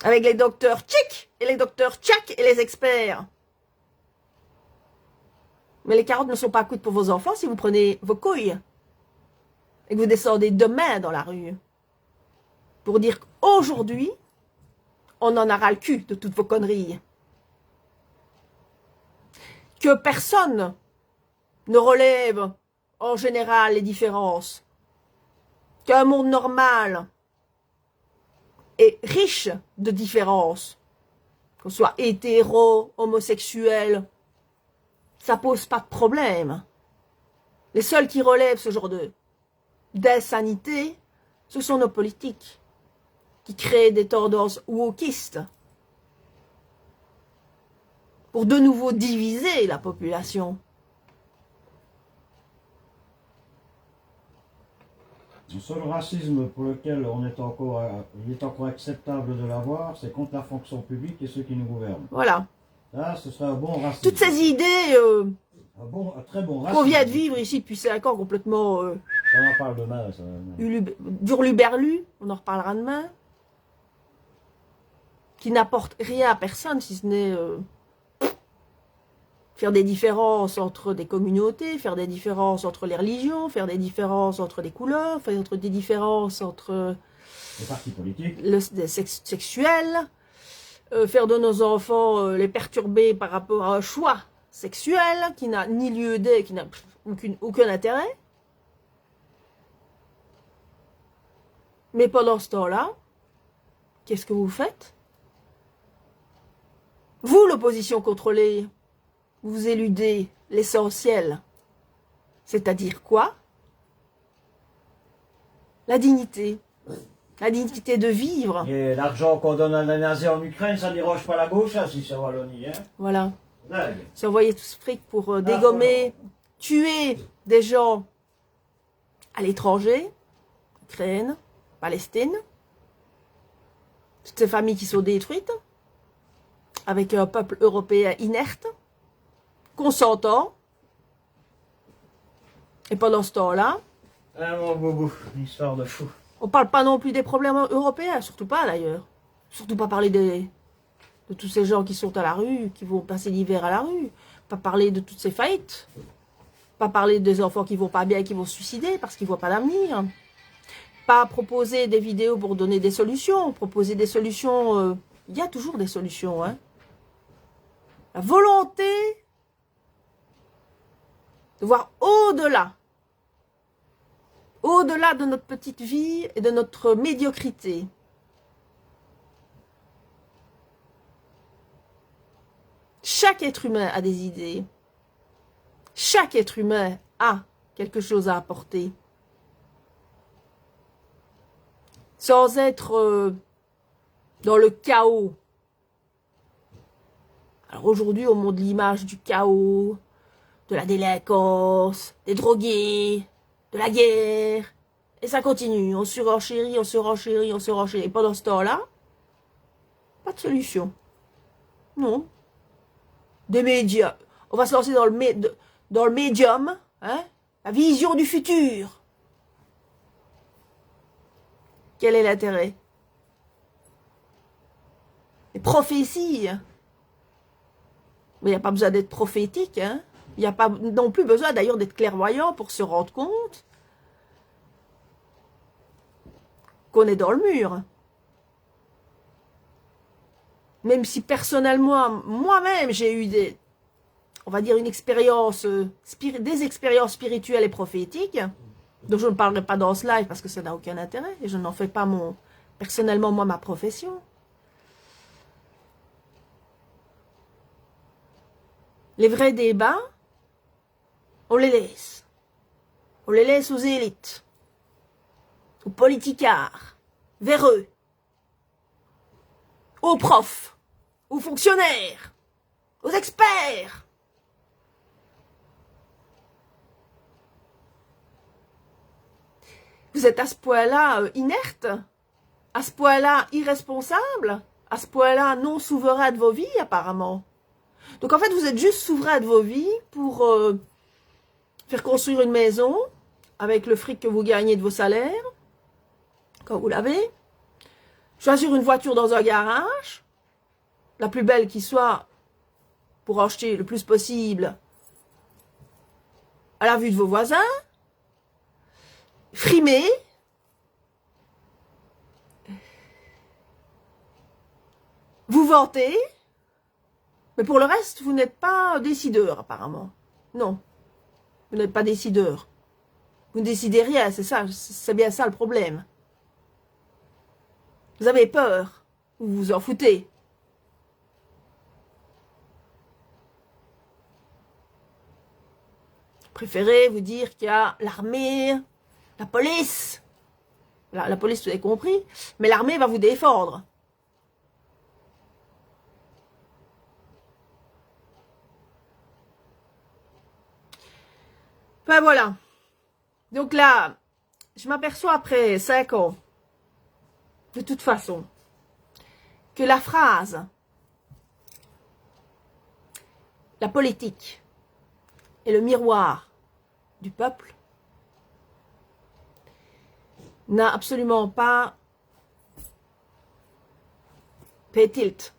Avec les docteurs Chic et les docteurs Tchak et les experts. Mais les carottes ne sont pas cuites pour vos enfants si vous prenez vos couilles et que vous descendez demain dans la rue pour dire qu'aujourd'hui, on en a ras le cul de toutes vos conneries. Que personne ne relève en général les différences. Qu'un monde normal est riche de différences. Qu'on soit hétéro, homosexuel, ça pose pas de problème. Les seuls qui relèvent ce genre d'insanité, ce sont nos politiques, qui créent des tendances wokistes pour de nouveau diviser la population. Le seul racisme pour lequel il est encore acceptable de l'avoir, c'est contre la fonction publique et ceux qui nous gouvernent. Voilà. Là, ce serait un bon racisme. Toutes ces idées un très bon racisme. qu'on vient de vivre ici depuis 5 ans complètement On en parle demain. Ça. d'hurluberlu, on en reparlera demain, qui n'apportent rien à personne si ce n'est faire des différences entre des communautés, faire des différences entre les religions, faire des différences entre les couleurs, faire des différences entre les partis politiques, les sexuels, faire de nos enfants les perturber par rapport à un choix sexuel qui n'a ni lieu d'être, qui n'a aucun intérêt. Mais pendant ce temps-là, qu'est-ce que vous faites? Vous, l'opposition contrôlée, vous éludez l'essentiel. C'est-à-dire quoi? La dignité. La dignité de vivre. Et l'argent qu'on donne à la nazis en Ukraine, ça déroge pas la gauche, hein, si c'est Wallonie. Hein. Voilà. Dingue. Si on voyait tout ce fric pour dégommer, tuer des gens à l'étranger, Ukraine, Palestine, toutes ces familles qui sont détruites, avec un peuple européen inerte, consentant, et pendant ce temps-là, Mon boubou, une histoire de fou. on parle pas non plus des problèmes européens, surtout pas d'ailleurs. Surtout pas parler de tous ces gens qui sont à la rue, qui vont passer l'hiver à la rue. Pas parler de toutes ces faillites. Pas parler des enfants qui vont pas bien et qui vont se suicider parce qu'ils voient pas d'avenir. Pas proposer des vidéos pour donner des solutions. Proposer des solutions. Il y a toujours des solutions. Hein. La volonté de voir au-delà. Au-delà de notre petite vie et de notre médiocrité. Chaque être humain a des idées. Chaque être humain a quelque chose à apporter. Sans être dans le chaos. Alors aujourd'hui, on montre l'image du chaos, de la délinquance, des drogués, de la guerre. Et ça continue, on surenchérit, on surenchérit, on surenchérit. Et pendant ce temps-là, pas de solution. Non. Des médias. On va se lancer dans le médium, hein, la vision du futur. Quel est l'intérêt? Les prophéties. Mais il n'y a pas besoin d'être prophétique, hein. Il n'y a pas non plus besoin d'ailleurs d'être clairvoyant pour se rendre compte qu'on est dans le mur. Même si personnellement, moi-même, j'ai eu on va dire une expérience, des expériences spirituelles et prophétiques, dont je ne parlerai pas dans ce live parce que ça n'a aucun intérêt, et je n'en fais pas personnellement, moi, ma profession. Les vrais débats, on les laisse. On les laisse aux élites, aux politicards, véreux, aux profs, aux fonctionnaires, aux experts. Vous êtes à ce point-là inerte, à ce point-là irresponsable, à ce point-là non souverain de vos vies apparemment. Donc en fait vous êtes juste souverain de vos vies pour faire construire une maison avec le fric que vous gagnez de vos salaires, quand vous l'avez, choisir une voiture dans un garage, la plus belle qui soit, pour acheter le plus possible à la vue de vos voisins, frimer, vous vanter, mais pour le reste, vous n'êtes pas décideur apparemment. Non, vous n'êtes pas décideur. Vous ne décidez rien, c'est ça, c'est bien ça le problème. Vous avez peur, vous vous en foutez. Vous préférez vous dire qu'il y a l'armée, la police. La police, vous avez compris, mais l'armée va vous défendre. Enfin voilà. Donc là, je m'aperçois après 5 ans, de toute façon, que la phrase « la politique est le miroir du peuple » n'a absolument pas fait tilt.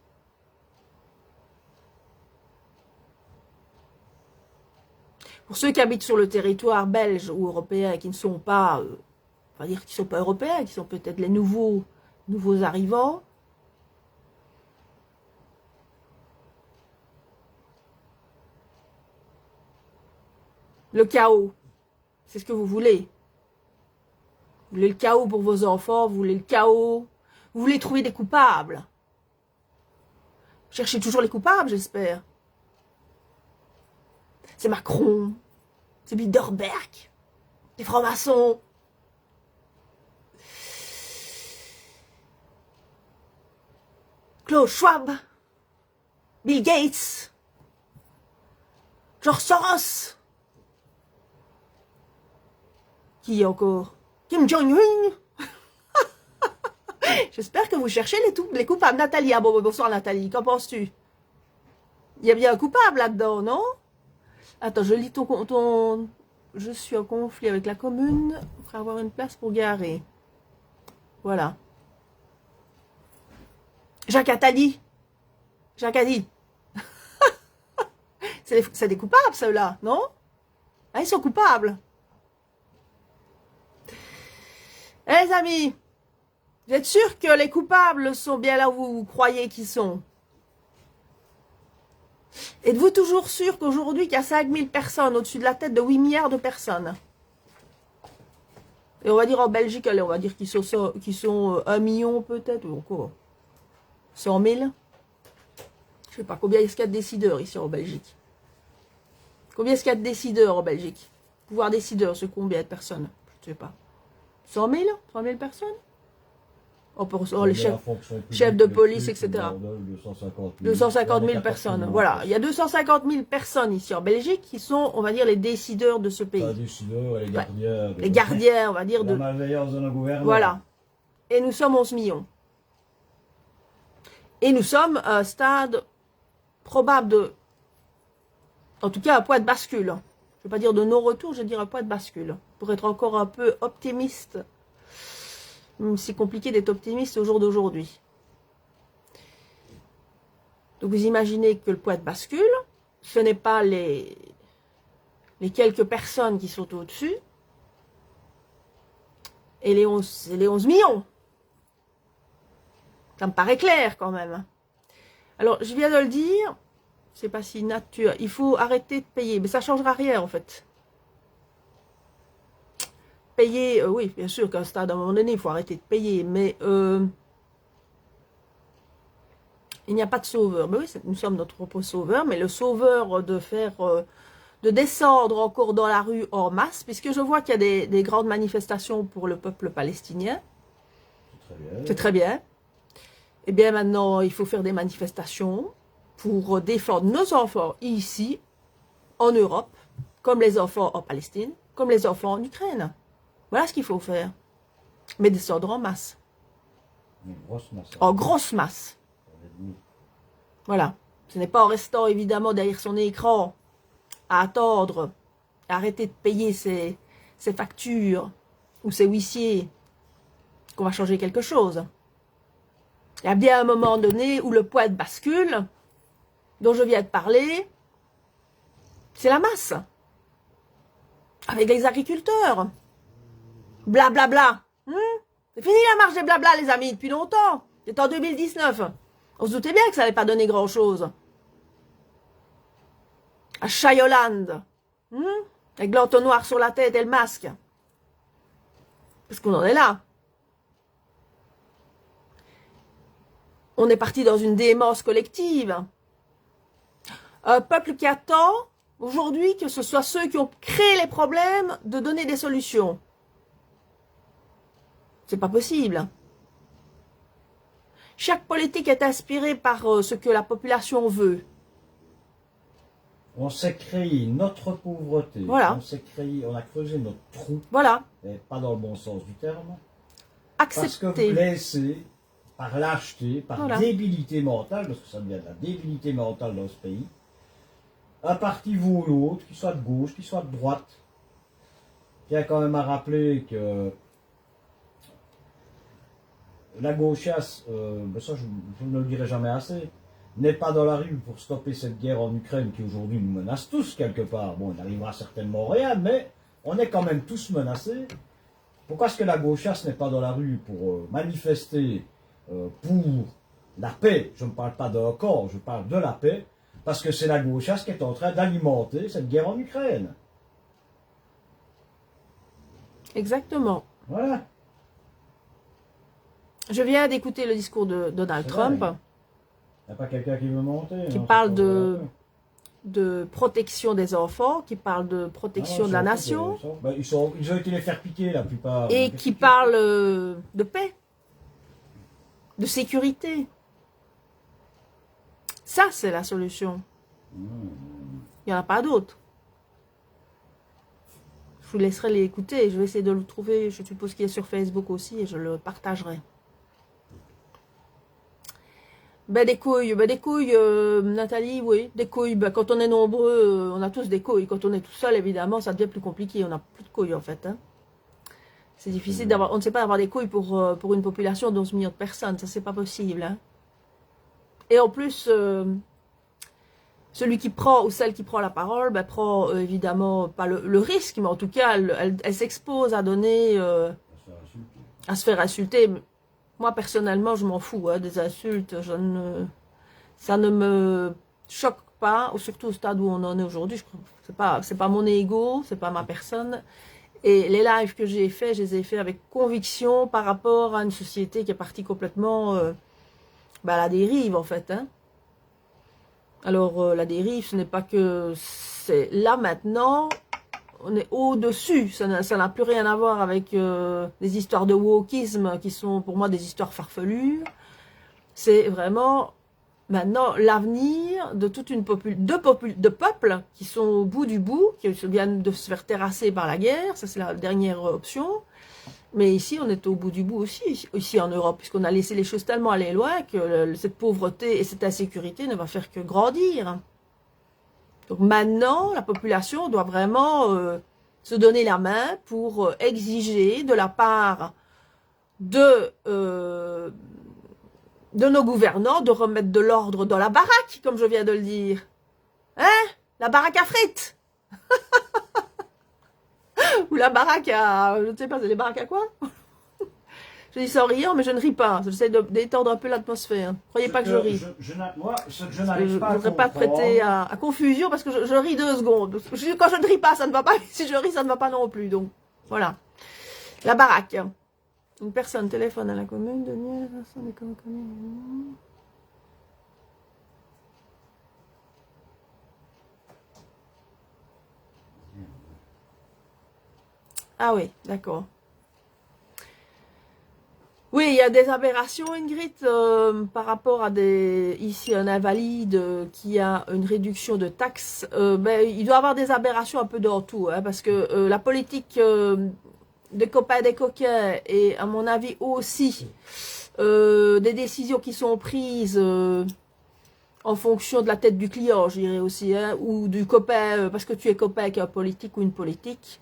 Pour ceux qui habitent sur le territoire belge ou européen, qui ne sont pas, on va dire qu'ils ne sont pas européens, qui sont peut-être les nouveaux arrivants, le chaos, c'est ce que vous voulez. Vous voulez le chaos pour vos enfants, vous voulez le chaos, vous voulez trouver des coupables. Cherchez toujours les coupables, j'espère. C'est Macron, c'est Bilderberg, les francs-maçons. Klaus Schwab, Bill Gates, George Soros. Qui encore? Kim Jong-un. J'espère que vous cherchez les coupables. Nathalie, ah bon, bonsoir Nathalie, qu'en penses-tu? Il y a bien un coupable là-dedans, non? Attends, je lis ton... Je suis en conflit avec la commune pour avoir une place pour garer. Voilà. Jacques Attali. Jacques Attali. C'est des coupables, ceux-là, non? Ah, ils sont coupables. Eh les amis, vous êtes sûrs que les coupables sont bien là où vous croyez qu'ils sont? Êtes-vous toujours sûr qu'aujourd'hui, qu'il y a 5000 personnes au-dessus de la tête de 8 milliards de personnes? Et on va dire en Belgique, allez, on va dire qu'ils sont 1 million peut-être, ou encore 100 000. Je sais pas, combien est-ce qu'il y a de décideurs ici en Belgique? Combien est-ce qu'il y a de décideurs en Belgique? Pouvoir décideur, c'est combien de personnes? Je ne sais pas. 100 000? 100 000 personnes? les chefs de police, etc. 250 000 personnes. Voilà, il y a 250 000 personnes ici en Belgique qui sont, on va dire, les décideurs de ce pays. Les décideurs, les gardiens. Les gardiens, on va dire. La malveillance de nos gouvernants. Voilà. Et nous sommes 11 millions. Et nous sommes à un stade probable de... En tout cas, un point de bascule. Je ne vais pas dire de non-retour, je vais dire un point de bascule. Pour être encore un peu optimiste. C'est compliqué d'être optimiste au jour d'aujourd'hui. Donc vous imaginez que le point de bascule, ce n'est pas les quelques personnes qui sont au-dessus, et les 11 millions. Ça me paraît clair quand même. Alors, je viens de le dire, c'est pas si nature. Il faut arrêter de payer, mais ça ne changera rien en fait. Payer, oui, bien sûr qu'à un stade, à un moment donné, il faut arrêter de payer, mais il n'y a pas de sauveur. Mais oui, nous sommes notre propre sauveur, mais le sauveur de descendre encore dans la rue en masse, puisque je vois qu'il y a des grandes manifestations pour le peuple palestinien. C'est très bien. Eh bien, maintenant, il faut faire des manifestations pour défendre nos enfants ici, en Europe, comme les enfants en Palestine, comme les enfants en Ukraine. Voilà ce qu'il faut faire. Mais descendre en masse. En grosse masse. Voilà. Ce n'est pas en restant, évidemment, derrière son écran, à attendre, à arrêter de payer ses factures ou ses huissiers, qu'on va changer quelque chose. Il y a bien un moment donné où le poids de bascule, dont je viens de parler, c'est la masse. Avec les agriculteurs. Blablabla. Bla, bla. C'est fini la marche des blabla, les amis, depuis longtemps. C'est en 2019. On se doutait bien que ça n'allait pas donner grand-chose. À Chayoland. Avec l'entonnoir sur la tête et le masque. Parce qu'on en est là. On est parti dans une démence collective. Un peuple qui attend, aujourd'hui, que ce soit ceux qui ont créé les problèmes, de donner des solutions. C'est pas possible. Chaque politique est inspirée par ce que la population veut. On s'est créé notre pauvreté. Voilà. On a creusé notre trou. Voilà. Et pas dans le bon sens du terme. Accepter. Parce que blessé, par lâcheté, par débilité mentale, parce que ça devient de la débilité mentale dans ce pays, un parti ou l'autre, qu'il soit de gauche, qu'il soit de droite, tient quand même à rappeler que la gauchasse, ça je ne le dirai jamais assez, n'est pas dans la rue pour stopper cette guerre en Ukraine qui aujourd'hui nous menace tous quelque part. Bon, il n'arrivera certainement rien, mais on est quand même tous menacés. Pourquoi est-ce que la gauchasse n'est pas dans la rue pour manifester pour la paix? Je ne parle pas d'un corps, je parle de la paix, parce que c'est la gauchasse qui est en train d'alimenter cette guerre en Ukraine. Exactement. Voilà. Je viens d'écouter le discours de Donald Trump. Il n'y a pas quelqu'un qui veut monter. Qui parle de protection des enfants, qui parle de protection de la nation. Ils ont été les faire piquer la plupart. Et qui parle de paix, de sécurité. Ça, c'est la solution. Il n'y en a pas d'autre. Je vous laisserai l'écouter. Je vais essayer de le trouver. Je suppose qu'il est sur Facebook aussi et je le partagerai. Des couilles, Nathalie, oui, des couilles. Quand on est nombreux, on a tous des couilles. Quand on est tout seul, évidemment, ça devient plus compliqué. On n'a plus de couilles, en fait. Hein. C'est difficile d'avoir... On ne sait pas avoir des couilles pour une population de 11 millions de personnes. Ça, c'est pas possible. Hein. Et en plus, celui qui prend ou celle qui prend la parole, prend évidemment pas le risque, mais en tout cas, elle s'expose à donner... à se faire insulter. Moi, personnellement, je m'en fous des insultes. Ça ne me choque pas, surtout au stade où on en est aujourd'hui. C'est pas mon ego, c'est pas ma personne. Et les lives que j'ai faits, je les ai faits avec conviction par rapport à une société qui est partie complètement à la dérive, en fait. Hein. Alors, la dérive, ce n'est pas que... c'est là, maintenant, on est au-dessus. Ça n'a plus rien à voir avec des histoires de wokisme qui sont pour moi des histoires farfelues. C'est vraiment maintenant l'avenir de toute une de peuples qui sont au bout du bout, qui viennent de se faire terrasser par la guerre. Ça, c'est la dernière option. Mais ici, on est au bout du bout aussi, ici en Europe, puisqu'on a laissé les choses tellement aller loin que cette pauvreté et cette insécurité ne va faire que grandir. Donc maintenant, la population doit vraiment se donner la main pour exiger de la part de nos gouvernants de remettre de l'ordre dans la baraque, comme je viens de le dire. Hein? La baraque à frites. Ou la baraque à... Je ne sais pas, c'est les baraques à quoi? Je dis ça en riant, mais je ne ris pas. J'essaie d'étendre un peu l'atmosphère. Croyez pas que je ris. Moi, ce que je n'arrive pas à comprendre... Je ne voudrais pas prêter à confusion parce que je ris 2 secondes. Quand je ne ris pas, ça ne va pas. Si je ris, ça ne va pas non plus. Donc, voilà. La baraque. Une personne téléphone à la commune. Ah oui, d'accord. Oui, il y a des aberrations, Ingrid, par rapport à ici un invalide qui a une réduction de taxes. Il doit y avoir des aberrations un peu dans tout, hein, parce que la politique des copains des coquins et à mon avis aussi des décisions qui sont prises en fonction de la tête du client, je dirais aussi, hein, ou du copain, parce que tu es copain avec un politique ou une politique.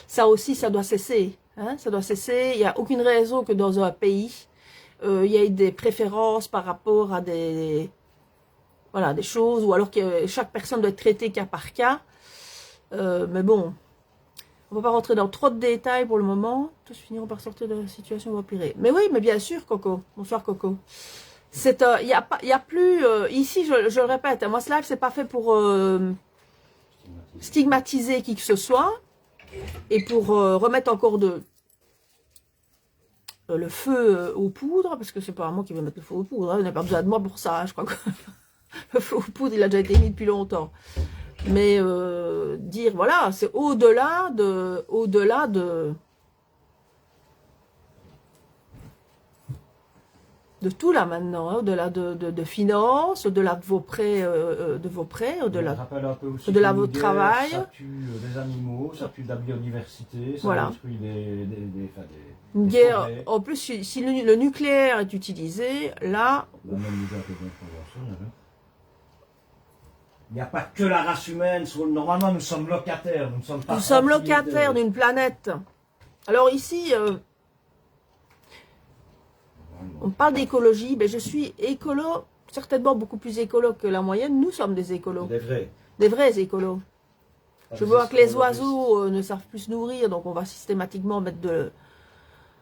Ça aussi, ça doit cesser. Hein, ça doit cesser. Il n'y a aucune raison que dans un pays, il y ait des préférences par rapport à des choses, ou alors que chaque personne doit être traitée cas par cas. Mais bon, on ne va pas rentrer dans trop de détails pour le moment. Tous finiront par sortir de la situation vampirée. Mais oui, mais bien sûr, Coco. Bonsoir, Coco. Il y a plus... ici, je le répète, moi, ce live, c'est pas fait pour stigmatiser qui que ce soit. Et pour remettre encore le feu aux poudres, parce que c'est pas moi qui vais mettre le feu aux poudres, hein, vous n'avez pas besoin de moi pour ça, hein, je crois que le feu aux poudres, il a déjà été mis depuis longtemps. Mais dire, voilà, c'est au-delà de tout là maintenant, hein, au-delà de finances, au-delà de vos prêts, au-delà de votre travail. Ça tue des animaux, ça tue de la biodiversité, ça voilà. détruit une guerre. En plus, si le nucléaire est utilisé, là... Il n'y a pas que la race humaine. Normalement, nous sommes locataires. Nous sommes locataires d'une planète. Alors ici... on parle d'écologie, mais je suis écolo, certainement beaucoup plus écolo que la moyenne. Nous sommes des écolos. Des vrais écolos. Je vois que les oiseaux ne savent plus se nourrir, donc on va systématiquement mettre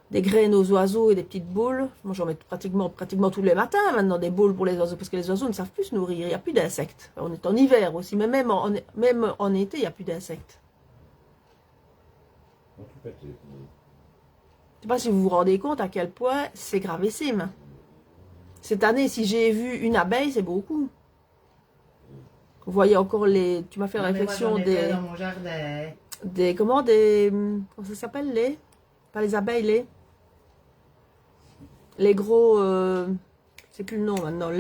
des graines aux oiseaux et des petites boules. Moi, j'en mets pratiquement tous les matins maintenant, des boules pour les oiseaux, parce que les oiseaux ne savent plus se nourrir. Il n'y a plus d'insectes. On est en hiver aussi, mais même en été, il n'y a plus d'insectes. Je ne sais pas si vous vous rendez compte à quel point c'est gravissime. Cette année, si j'ai vu une abeille, c'est beaucoup. Vous voyez encore les... Tu m'as fait la réflexion dans mon jardin. Comment ça s'appelle pas les abeilles, les gros... c'est plus le nom maintenant,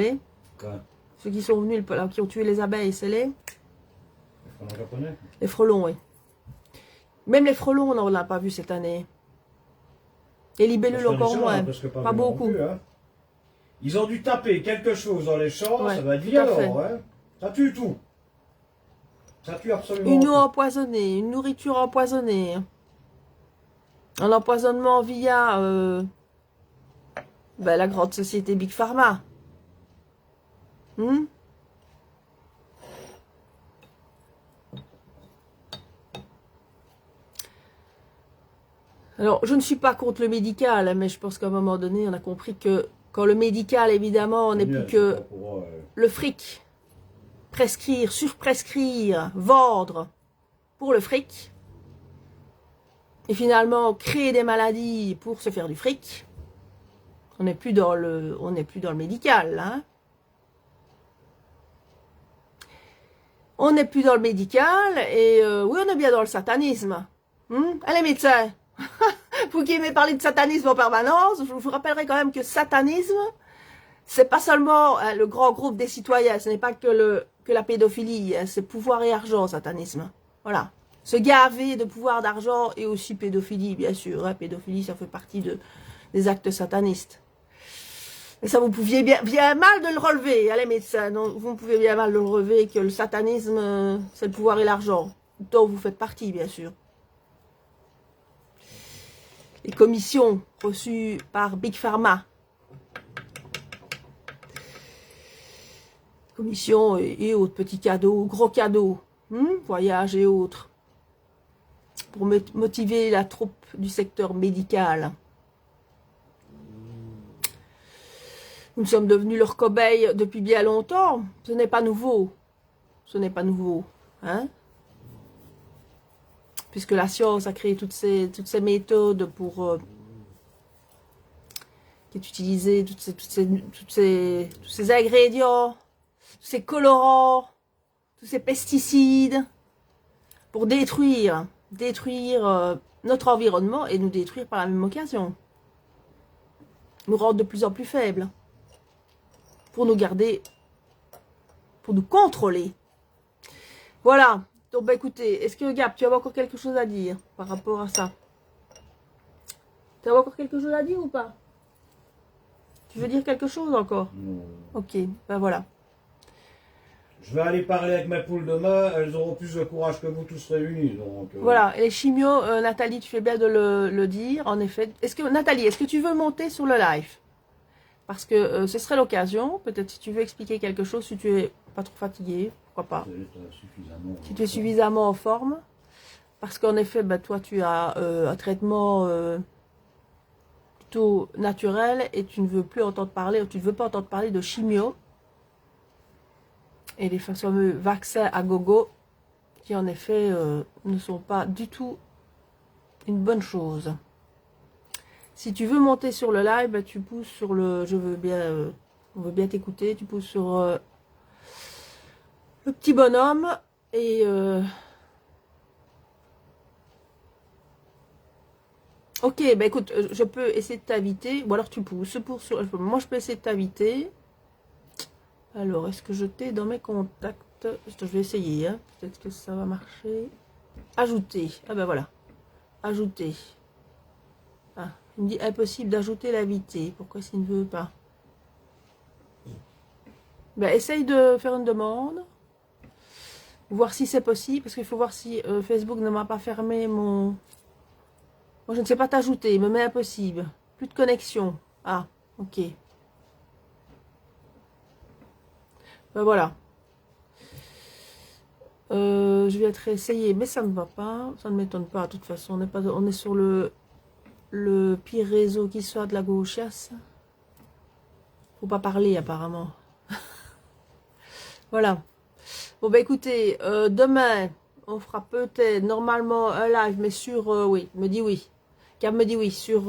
ceux qui sont venus, qui ont tué les abeilles, c'est les frelons japonais. Les frelons, oui. Même les frelons, on l'a pas vu cette année. Les libellules encore moins, pas beaucoup. Plus, hein. Ils ont dû taper quelque chose dans les champs, ouais, ça va être violent, hein. Ça tue tout. Ça tue absolument une eau empoisonnée, une nourriture empoisonnée. Un empoisonnement via la grande société Big Pharma. Alors, je ne suis pas contre le médical, mais je pense qu'à un moment donné, on a compris que quand le médical, évidemment, n'est plus que le fric, prescrire, surprescrire, vendre pour le fric, et finalement créer des maladies pour se faire du fric. On n'est plus dans le médical, hein. On n'est plus dans le médical et oui, on est bien dans le satanisme. Allez, médecins, vous qui aimez parler de satanisme en permanence, je vous rappellerai quand même que satanisme, c'est pas seulement le grand groupe des citoyens, ce n'est pas que la pédophilie, c'est pouvoir et argent, satanisme. Voilà. Se gaver de pouvoir d'argent et aussi pédophilie, bien sûr. Hein. Pédophilie, ça fait partie des actes satanistes. Et ça, vous pouviez bien mal de le relever, hein, les médecins. Donc, vous pouvez bien mal le relever que le satanisme, c'est le pouvoir et l'argent. Dont vous faites partie, bien sûr. Les commissions reçues par Big Pharma. Commissions et autres petits cadeaux, gros cadeaux. Voyages et autres. Pour motiver la troupe du secteur médical. Nous sommes devenus leurs cobayes depuis bien longtemps. Ce n'est pas nouveau. Ce n'est pas nouveau. Hein? Puisque la science a créé toutes ces méthodes pour qui est utilisée, tous ces ingrédients, tous ces colorants, tous ces pesticides, pour détruire notre environnement et nous détruire par la même occasion. Nous rendre de plus en plus faibles. Pour nous garder, pour nous contrôler. Voilà. Donc, bah, écoutez, est-ce que, Gab, tu as encore quelque chose à dire par rapport à ça? Tu as encore quelque chose à dire ou pas? Tu veux dire quelque chose encore? Non. Ok, ben voilà. Je vais aller parler avec mes poules demain, elles auront plus de courage que vous tous réunis. Donc, Voilà, et les chimios, Nathalie, tu fais bien de le dire, en effet. Nathalie, est-ce que tu veux monter sur le live? Parce que ce serait l'occasion, peut-être si tu veux expliquer quelque chose, si tu es pas trop fatigué, pourquoi pas. Si tu es suffisamment en forme. Parce qu'en effet, bah, toi, tu as un traitement plutôt naturel et tu ne veux plus entendre parler, ou tu ne veux pas entendre parler de chimio. Et les fameux vaccins à gogo, qui en effet ne sont pas du tout une bonne chose. Si tu veux monter sur le live, bah, tu pousses sur le... on veut bien t'écouter. Tu pousses sur le petit bonhomme et... Ok, bah écoute, je peux essayer de t'inviter. Ou alors tu pousses. Moi, je peux essayer de t'inviter. Alors, est-ce que je t'ai dans mes contacts? Je vais essayer. Hein. Peut-être que ça va marcher. Ajouter. Ah ben voilà. Ajouter. Ah. Il me dit impossible d'ajouter l'invité. Pourquoi s'il ne veut pas? Ben, essaye de faire une demande. Voir si c'est possible. Parce qu'il faut voir si Facebook ne m'a pas fermé mon... Moi, je ne sais pas t'ajouter. Il me met impossible. Plus de connexion. Ah, ok. Ben voilà. Je vais être essayé. Mais ça ne va pas. Ça ne m'étonne pas. De toute façon, on est sur le pire réseau qui soit de la gauchiasse. Faut pas parler apparemment. Voilà. Bon bah écoutez, demain on fera peut-être normalement un live, mais sur oui, me dit oui. Cam me dit oui sur.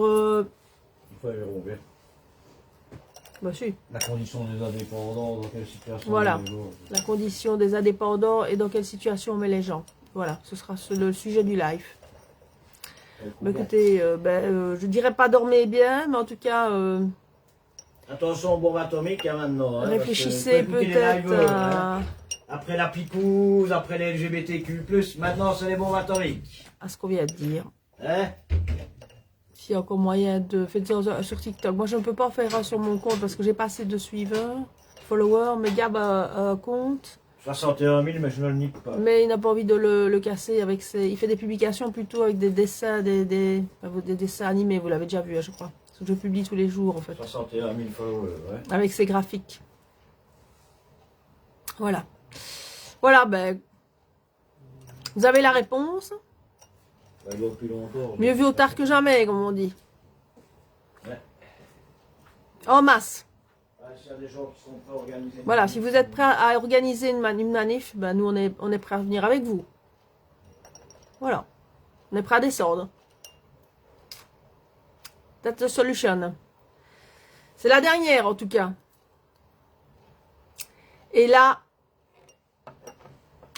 Bah si. La condition des indépendants, dans quelle situation voilà. La condition des indépendants et dans quelle situation on met les gens. Voilà, ce sera le sujet du live. Bah écoutez, je dirais pas dormez bien, mais en tout cas... attention aux bombes atomiques hein, maintenant. Hein, réfléchissez peut-être après la picouse, après les LGBTQ+, maintenant c'est les bombes atomiques. à ce qu'on vient de dire. Hein? S'il y a encore moyen de faire sur TikTok. Moi je ne peux pas faire sur mon compte parce que j'ai pas assez de suiveurs, followers, mais Gab a un compte. 61 000, mais je ne le nique pas. Mais il n'a pas envie de le casser avec ses... Il fait des publications plutôt avec des dessins, des dessins animés, vous l'avez déjà vu, je crois. Parce que je publie tous les jours, en fait. 61 000 followers, ouais. Avec ses graphiques. Voilà. Voilà, ben... Vous avez la réponse. Ça dure plus longtemps. Mieux vaut tard que jamais, comme on dit. Ouais. En masse. S'il y a des gens qui sont prêts à organiser voilà, si vous êtes prêts à organiser une manif, ben nous on est prêts à venir avec vous. Voilà. On est prêts à descendre. That's the solution. C'est la dernière en tout cas. Et là,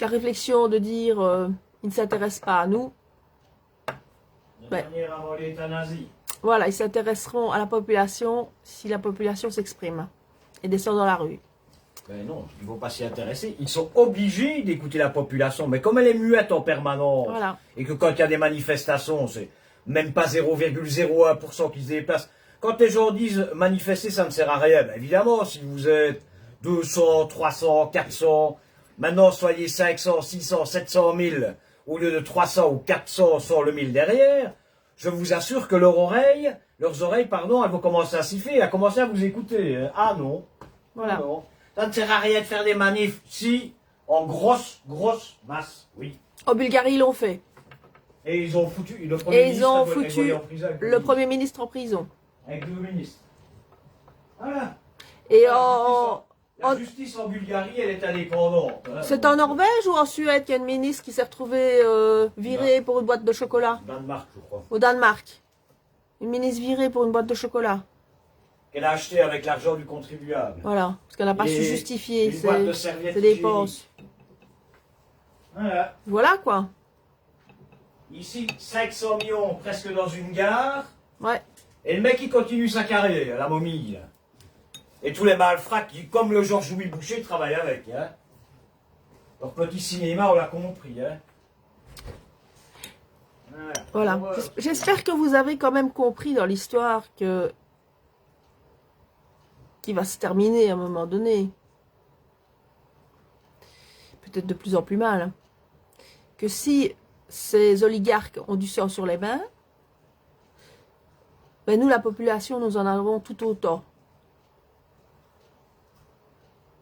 la réflexion de dire il ne s'intéresse pas à nous. La dernière avant l'euthanasie. Voilà, ils s'intéresseront à la population si la population s'exprime et descend dans la rue. Ben non, ils ne vont pas s'y intéresser. Ils sont obligés d'écouter la population. Mais comme elle est muette en permanence, Voilà. et que quand il y a des manifestations, c'est même pas 0,01% qui se déplacent. Quand les gens disent manifester, ça ne sert à rien. Ben évidemment, si vous êtes 200, 300, 400, maintenant soyez 500, 600, 700 000, au lieu de 300 ou 400 sans le 1000 derrière, je vous assure que leurs oreilles, elles vont commencer à siffler, à commencer à vous écouter. Ah non. Voilà. Ah non. Ça ne sert à rien de faire des manifs. Si, en grosse masse, oui. En Bulgarie, ils l'ont fait. Et ils ont foutu le Et ils ont ministre foutu en prison avec le Premier ministre en prison. avec le ministre. Voilà. Et La justice en Bulgarie, elle est indépendante. Hein. c'est en Norvège ou en Suède qu'il y a une ministre qui s'est retrouvée virée pour une boîte de chocolat? Danemark, je crois. Au Danemark. Une ministre virée pour une boîte de chocolat. Qu'elle a acheté avec l'argent du contribuable. Voilà. Parce qu'elle n'a pas su Et justifier une boîte de ses serviettes dépenses. Voilà. Voilà quoi. Ici, 500 millions presque dans une gare. Ouais. Et le mec, il continue sa carrière, la momie. Là. Et tous les malfrats qui, comme le Georges-Louis Boucher, travaillent avec. Hein. Leur petit cinéma, on l'a compris. Hein. Voilà. Bon, J'espère que vous avez quand même compris dans l'histoire que qui va se terminer à un moment donné. Peut-être de plus en plus mal. Hein. Que si ces oligarques ont du sang sur les mains, ben nous, la population, nous en avons tout autant.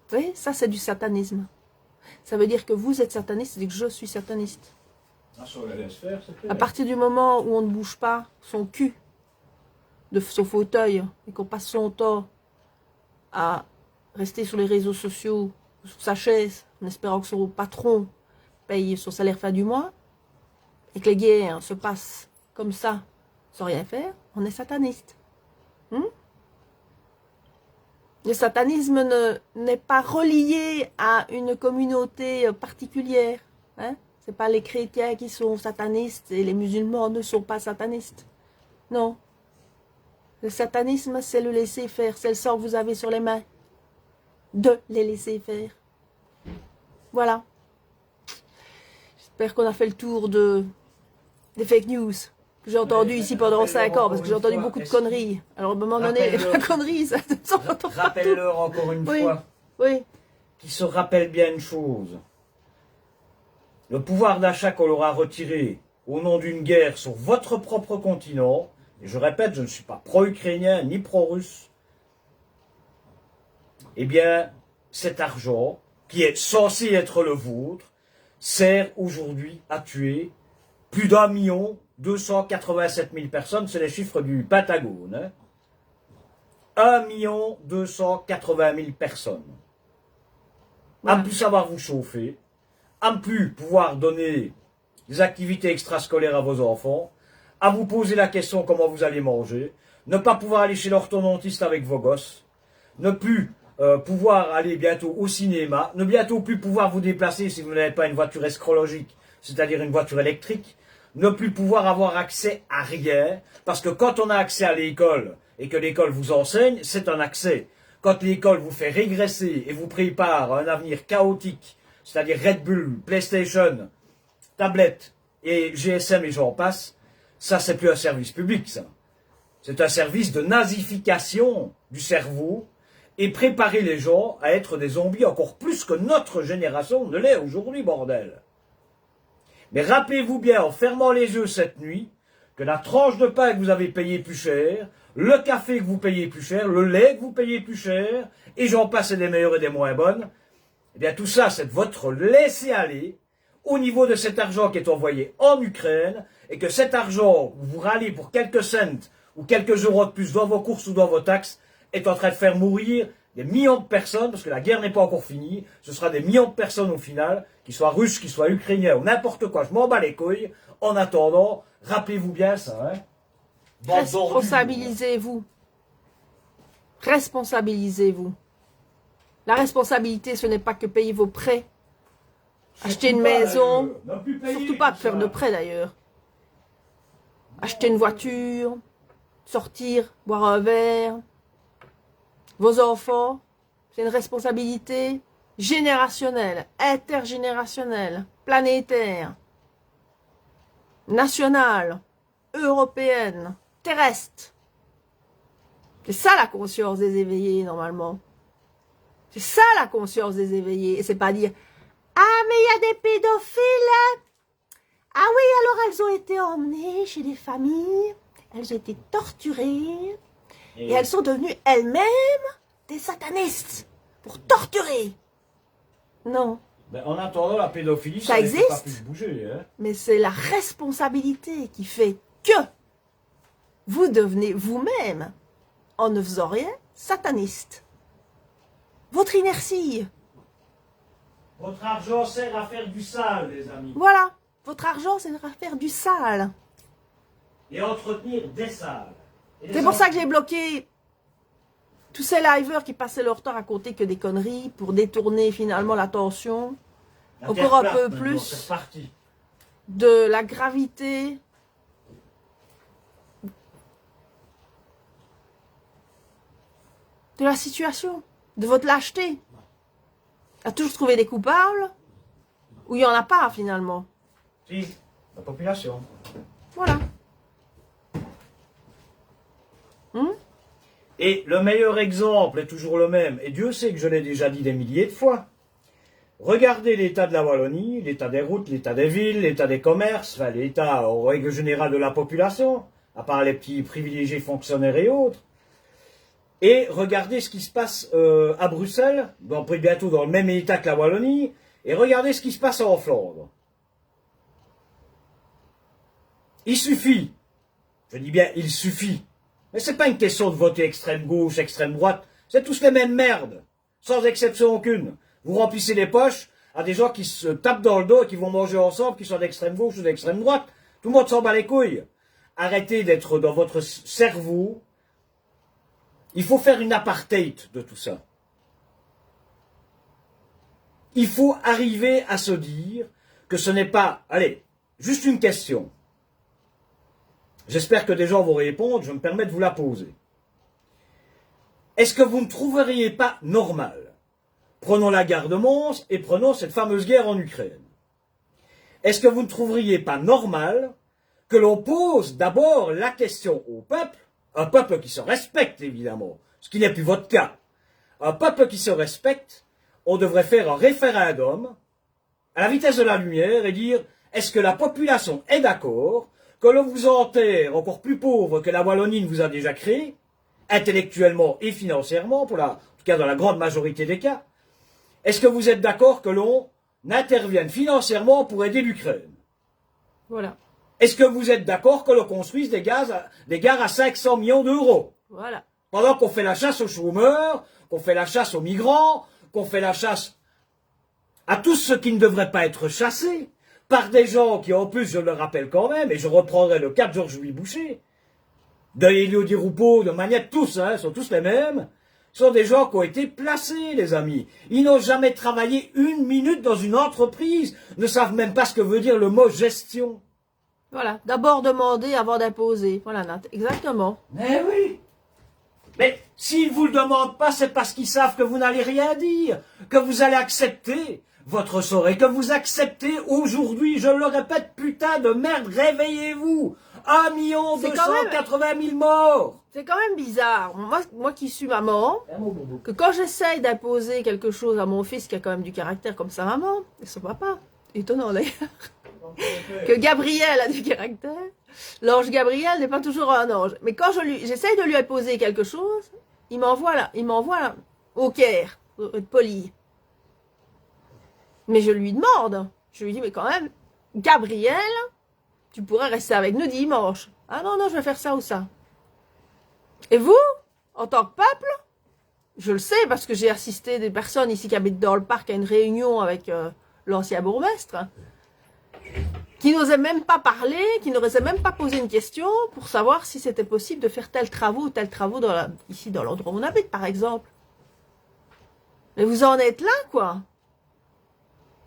Vous voyez, ça c'est du satanisme. Ça veut dire que vous êtes sataniste, c'est que je suis sataniste. Ah, ça, on la laisse faire, c'est À partir du moment où on ne bouge pas son cul de son fauteuil et qu'on passe son temps à rester sur les réseaux sociaux, sur sa chaise, en espérant que son patron paye son salaire fin du mois, et que les guerres se passent comme ça, sans rien faire, on est sataniste. Le satanisme n'est pas relié à une communauté particulière. Hein? Ce n'est pas les chrétiens qui sont satanistes et les musulmans ne sont pas satanistes. Non. Le satanisme, c'est le laisser faire, c'est le sang que vous avez sur les mains. De les laisser faire. Voilà. J'espère qu'on a fait le tour des fake news que j'ai entendu ici pendant 5 ans, parce que j'ai entendu beaucoup de conneries. Alors, à un moment donné, la connerie, ça ne s'entend pas. Rappelle-leur encore une fois. Oui. Qu'ils se rappellent bien une chose. Le pouvoir d'achat qu'on leur a retiré au nom d'une guerre sur votre propre continent, et je répète, je ne suis pas pro-ukrainien ni pro-russe, eh bien, cet argent, qui est censé être le vôtre, sert aujourd'hui à tuer plus d'1 287 000 personnes, c'est les chiffres du Pentagone. Hein. 1 280 000 personnes. À ne plus savoir vous chauffer, à ne plus pouvoir donner des activités extrascolaires à vos enfants, à vous poser la question comment vous allez manger, ne pas pouvoir aller chez l'orthodontiste avec vos gosses, ne plus pouvoir aller bientôt au cinéma, ne bientôt plus pouvoir vous déplacer si vous n'avez pas une voiture escrologique, c'est-à-dire une voiture électrique, ne plus pouvoir avoir accès à rien, parce que quand on a accès à l'école et que l'école vous enseigne, c'est un accès. Quand l'école vous fait régresser et vous prépare à un avenir chaotique, c'est-à-dire Red Bull, PlayStation, tablette et GSM et j'en passe, ça c'est plus un service public, ça. C'est un service de nazification du cerveau et préparer les gens à être des zombies encore plus que notre génération ne l'est aujourd'hui, bordel. Mais rappelez-vous bien, en fermant les yeux cette nuit, que la tranche de pain que vous avez payé plus cher, le café que vous payez plus cher, le lait que vous payez plus cher, et j'en passe des meilleures et des moins bonnes, eh bien tout ça, c'est de votre laisser-aller au niveau de cet argent qui est envoyé en Ukraine, et que cet argent, vous râlez pour quelques cents ou quelques euros de plus dans vos courses ou dans vos taxes, est en train de faire mourir des millions de personnes, parce que la guerre n'est pas encore finie, ce sera des millions de personnes au final, qu'ils soient russes, qu'ils soient ukrainiens ou n'importe quoi, je m'en bats les couilles. En attendant, rappelez-vous bien ça, hein. Responsabilisez-vous. Responsabilisez-vous. La responsabilité, ce n'est pas que payer vos prêts. Acheter une maison, ne plus payer surtout pas tout faire ça. de prêt d'ailleurs. Acheter une voiture, sortir, boire un verre. Vos enfants, c'est une responsabilité générationnelle, intergénérationnelle, planétaire, nationale, européenne, terrestre. C'est ça la conscience des éveillés normalement. C'est ça la conscience des éveillés. Et c'est pas dire « Ah mais il y a des pédophiles. Ah oui, alors elles ont été emmenées chez des familles, elles ont été torturées et elles sont devenues elles-mêmes des satanistes pour torturer. » Non. Ben, en attendant, la pédophilie, Ça ça existe. pas plus bouger. Hein. Mais c'est la responsabilité qui fait que vous devenez vous-même, en ne faisant rien, sataniste. Votre inertie. Votre argent sert à faire du sale, les amis. Voilà. Votre argent, c'est à faire du sale. Et entretenir des salles. C'est pour ça que j'ai bloqué tous ces liveurs qui passaient leur temps à raconter que des conneries pour détourner finalement l'attention encore un peu plus de la gravité de la situation, de votre lâcheté. À toujours trouver des coupables ou il n'y en a pas finalement. Si, la population. Voilà. Et le meilleur exemple est toujours le même, et Dieu sait que je l'ai déjà dit des milliers de fois. Regardez l'état de la Wallonie, l'état des routes, l'état des villes, l'état des commerces, enfin, l'état en règle générale de la population, à part les petits privilégiés fonctionnaires et autres. Et regardez ce qui se passe à Bruxelles, bientôt dans le même état que la Wallonie, et regardez ce qui se passe en Flandre. Il suffit, je dis bien il suffit, mais c'est pas une question de voter extrême gauche, extrême droite, c'est tous les mêmes merdes, sans exception aucune. Vous remplissez les poches à des gens qui se tapent dans le dos et qui vont manger ensemble, qui sont d'extrême gauche ou d'extrême droite. Tout le monde s'en bat les couilles. Arrêtez d'être dans votre cerveau. Il faut faire une apartheid de tout ça. Il faut arriver à se dire que ce n'est pas... Allez, juste une question. J'espère que des gens vont répondre, je me permets de vous la poser. Est-ce que vous ne trouveriez pas normal, prenons la guerre de Mons et prenons cette fameuse guerre en Ukraine, est-ce que vous ne trouveriez pas normal que l'on pose d'abord la question au peuple, un peuple qui se respecte évidemment, ce qui n'est plus votre cas, un peuple qui se respecte, on devrait faire un référendum à la vitesse de la lumière et dire est-ce que la population est d'accord que l'on vous enterre encore plus pauvre que la Wallonie ne vous a déjà créé, intellectuellement et financièrement, en tout cas dans la grande majorité des cas. Est-ce que vous êtes d'accord que l'on intervienne financièrement pour aider l'Ukraine? Voilà. Est-ce que vous êtes d'accord que l'on construise des gares à 500 millions d'euros? Voilà. Pendant qu'on fait la chasse aux chômeurs, qu'on fait la chasse aux migrants, qu'on fait la chasse à tous ceux qui ne devraient pas être chassés, par des gens qui, en plus, je le rappelle quand même, et je reprendrai le cas de Georges-Louis Boucher, de Elio Di Rupo, de Magnette, tous, sont tous les mêmes, sont des gens qui ont été placés, les amis. Ils n'ont jamais travaillé une minute dans une entreprise, ne savent même pas ce que veut dire le mot gestion. Voilà. D'abord demander avant d'imposer. Voilà, Nat. Exactement. Mais oui. Mais s'ils ne vous le demandent pas, c'est parce qu'ils savent que vous n'allez rien dire, que vous allez accepter votre sort et que vous acceptez aujourd'hui, je le répète, putain de merde, réveillez-vous. 1 280 000 morts. C'est quand même bizarre. Moi qui suis maman, que quand j'essaye d'imposer quelque chose à mon fils qui a quand même du caractère comme sa maman et son papa, étonnant d'ailleurs, que Gabriel a du caractère, l'ange Gabriel n'est pas toujours un ange. Mais quand j'essaye de lui imposer quelque chose, il m'envoie là, au Caire, pour être poli. Mais je lui demande, je lui dis, mais quand même, Gabriel, tu pourrais rester avec nous dimanche. Ah non, je vais faire ça ou ça. Et vous, en tant que peuple, je le sais parce que j'ai assisté des personnes ici qui habitent dans le parc à une réunion avec l'ancien bourgmestre, qui n'osaient même pas parler, qui n'osaient même pas poser une question pour savoir si c'était possible de faire tel travaux ou tel travaux ici dans l'endroit où on habite, par exemple. Mais vous en êtes là, quoi.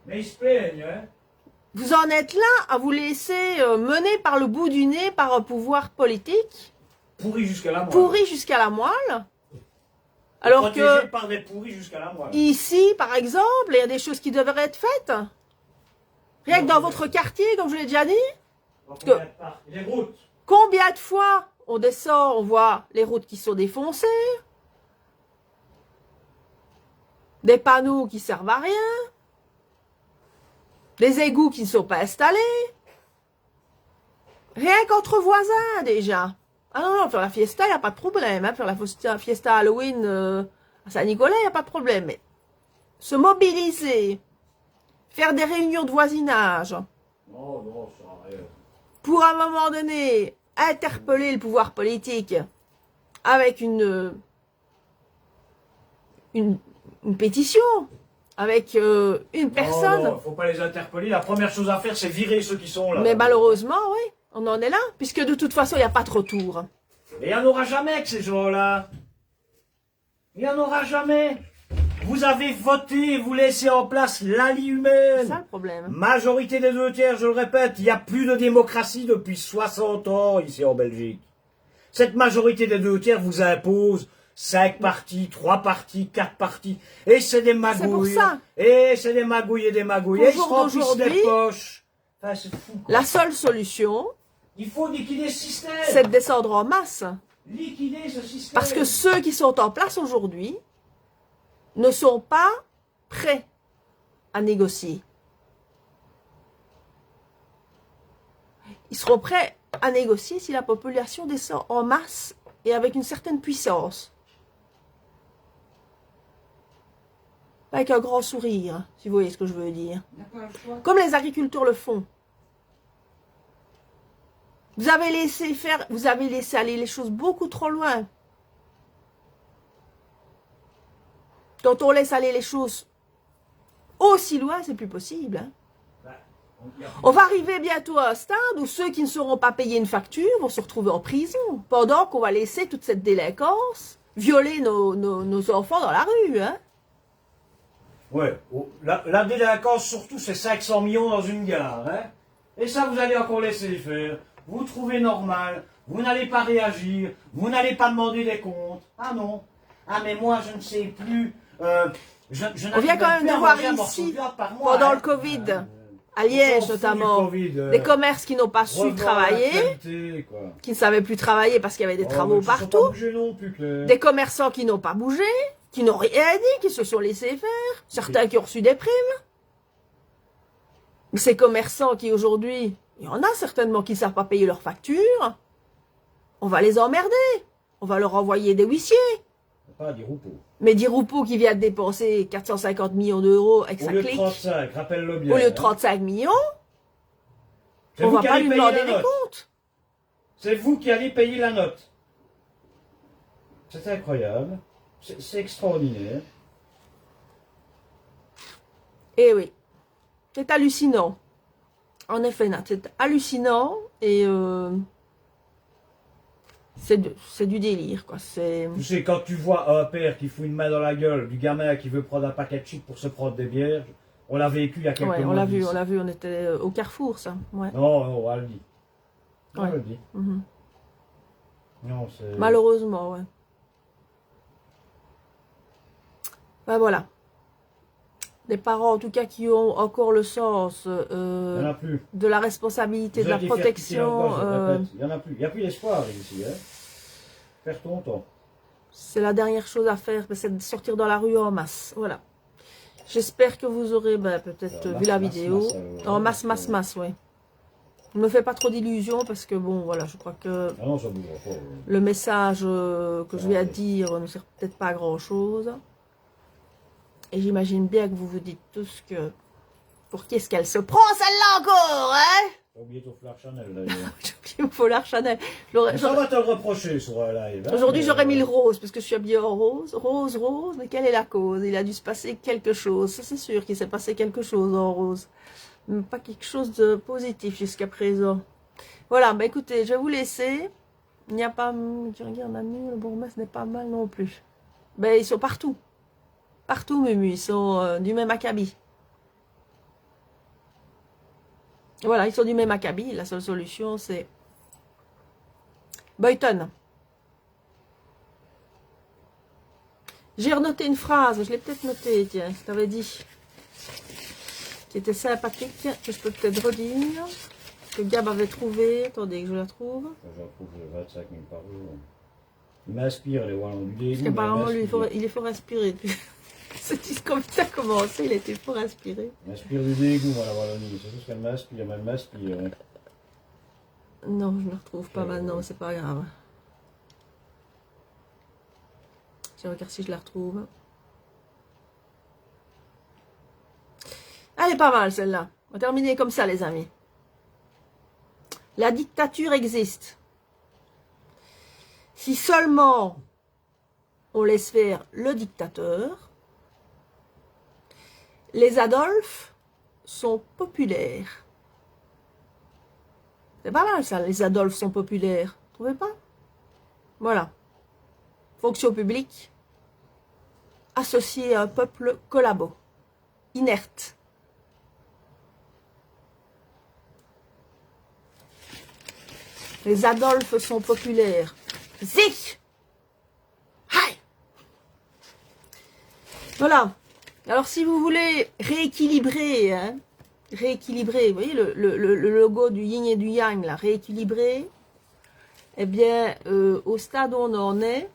Mais ils se plaignent, hein. Vous en êtes là à vous laisser mener par le bout du nez par un pouvoir politique, Pourri jusqu'à la moelle. pourri jusqu'à la moelle. Alors Protégé que par des pourris jusqu'à la moelle. ici, par exemple, il y a des choses qui devraient être faites. Rien que dans votre quartier, comme je l'ai déjà dit. Donc, que- les routes. Combien de fois on descend, on voit les routes qui sont défoncées, des panneaux qui servent à rien, des égouts qui ne sont pas installés. Rien qu'entre voisins déjà. Ah non, non, faire la fiesta, il n'y a pas de problème. Hein. Faire la fiesta Halloween à Saint-Nicolas, il n'y a pas de problème. Mais se mobiliser, faire des réunions de voisinage, Non, non, ça sert à rien. pour à un moment donné interpeller le pouvoir politique avec une pétition, avec une personne. Non, faut pas les interpeller. La première chose à faire, c'est virer ceux qui sont là. Mais malheureusement, oui, on en est là, puisque de toute façon, il n'y a pas de retour. Et il n'y en aura jamais que ces gens-là. Il n'y en aura jamais. Vous avez voté, vous laissez en place l'allié C'est humaine. ça le problème. Majorité des 2/3, je le répète, il n'y a plus de démocratie depuis 60 ans ici en Belgique. Cette majorité des 2/3 vous impose 5 partis, 3 partis, 4 partis. Et c'est des magouilles. C'est pour ça. Et c'est des magouilles et des magouilles. Au Et ils se jour remplissent d'aujourd'hui, les poches. Enfin, c'est fou, quoi. La seule solution, Il faut liquider ce système. c'est de descendre en masse. Liquider ce système. Parce que ceux qui sont en place aujourd'hui ne sont pas prêts à négocier. Ils seront prêts à négocier si la population descend en masse et avec une certaine puissance. Avec un grand sourire, si vous voyez ce que je veux dire. Comme les agriculteurs le font. Vous avez laissé aller les choses beaucoup trop loin. Quand on laisse aller les choses aussi loin, c'est plus possible. Hein. On va arriver bientôt à un stade où ceux qui ne seront pas payés une facture vont se retrouver en prison, pendant qu'on va laisser toute cette délinquance violer nos enfants dans la rue. Hein. Ouais, la délinquance surtout, c'est 500 millions dans une gare. Hein. Et ça, vous allez encore laisser faire. Vous trouvez normal, vous n'allez pas réagir, vous n'allez pas demander des comptes. Ah non. Ah mais moi, je ne sais plus. On vient quand même de voir ici, pendant le Covid, à Liège notamment, des commerces qui n'ont pas su travailler, qui ne savaient plus travailler parce qu'il y avait des travaux partout, des commerçants qui n'ont pas bougé, qui n'ont rien dit, qui se sont laissés faire, certains qui ont reçu des primes. Mais ces commerçants qui aujourd'hui, il y en a certainement qui ne savent pas payer leurs factures, on va les emmerder, on va leur envoyer des huissiers. Pas des roupeaux. Mais Di Rupo qui vient de dépenser 450 millions d'euros avec sa clique. Au lieu de 35, rappelle-le bien. Au lieu de 35 millions, on va pas lui demander des comptes. C'est vous qui allez payer la note. C'est incroyable. C'est extraordinaire. Eh oui, c'est hallucinant. En effet, Nat, c'est hallucinant et c'est du délire, quoi. Tu sais, quand tu vois un père qui fout une main dans la gueule du gamin qui veut prendre un paquet de chips pour se prendre des bières, on l'a vécu il y a quelques mois. Ouais, on l'a vu, on était au Carrefour, ça. Ouais. Non, non, on le dit. On Ouais. le dit. Non, c'est... Malheureusement, ouais. Ben voilà. Les parents, en tout cas, qui ont encore le sens Il n'y en a plus. de la responsabilité, de la protection. Il n'y en a plus. Il n'y a plus d'espoir ici. Hein. Faire ton temps. C'est la dernière chose à faire, c'est de sortir dans la rue en masse. Voilà. J'espère que vous aurez peut-être vu la vidéo. En masse, oui. Ne me fais pas trop d'illusions parce que bon, voilà, je crois que Ah non, ça bougera pas. le message que je viens de dire ne sert peut-être pas à grand-chose. Et j'imagine bien que vous vous dites tous que pour qui est-ce qu'elle se prend celle-là encore, hein? T'as oublié ton foulard Chanel d'ailleurs. J'ai oublié mon foulard Chanel. Ça va te le reprocher sur live. Hein, aujourd'hui, j'aurais mis le rose parce que je suis habillée en rose. Rose, rose, mais quelle est la cause? Il a dû se passer quelque chose. Ça, c'est sûr qu'il s'est passé quelque chose en rose. Mais pas quelque chose de positif jusqu'à présent. Voilà, bah écoutez, je vais vous laisser. Il n'y a pas... Je regarde la mue, le bourgmestre n'est pas mal non plus. Ben, ils sont partout. Partout, Mumu, ils sont du même acabit. Voilà, ils sont du même acabit. La seule solution, c'est Boyton. J'ai renoté une phrase, je l'ai peut-être notée, tiens, je t'avais dit, qui était sympathique, que je peux peut-être redire, que Gab avait trouvé. Attendez que je la trouve. Je retrouve 25 000 par jour. Il m'inspire, les Wallons du dégoût. Parce qu'apparemment, lui, il est fort inspiré. C'est comme ça a commencé, il était fort inspiré. Il m'inspire du dégoût, moi, la Wallonie. C'est tout ce qu'elle m'inspire, mais elle m'inspire. Hein. Non, je ne la retrouve pas maintenant, c'est pas grave. Je regarde si je la retrouve. Elle est pas mal, celle-là. On va terminer comme ça, les amis. La dictature existe. Si seulement on laisse faire le dictateur, les Adolphes sont populaires. C'est pas mal ça, les Adolphes sont populaires. Vous trouvez pas? Voilà. Fonction publique associée à un peuple collabo, inerte. Les Adolphes sont populaires. Sich! Hi! Voilà. Alors, si vous voulez rééquilibrer, hein, rééquilibrer, vous voyez le logo du yin et du yang, là, rééquilibrer, eh bien, au stade où on en est,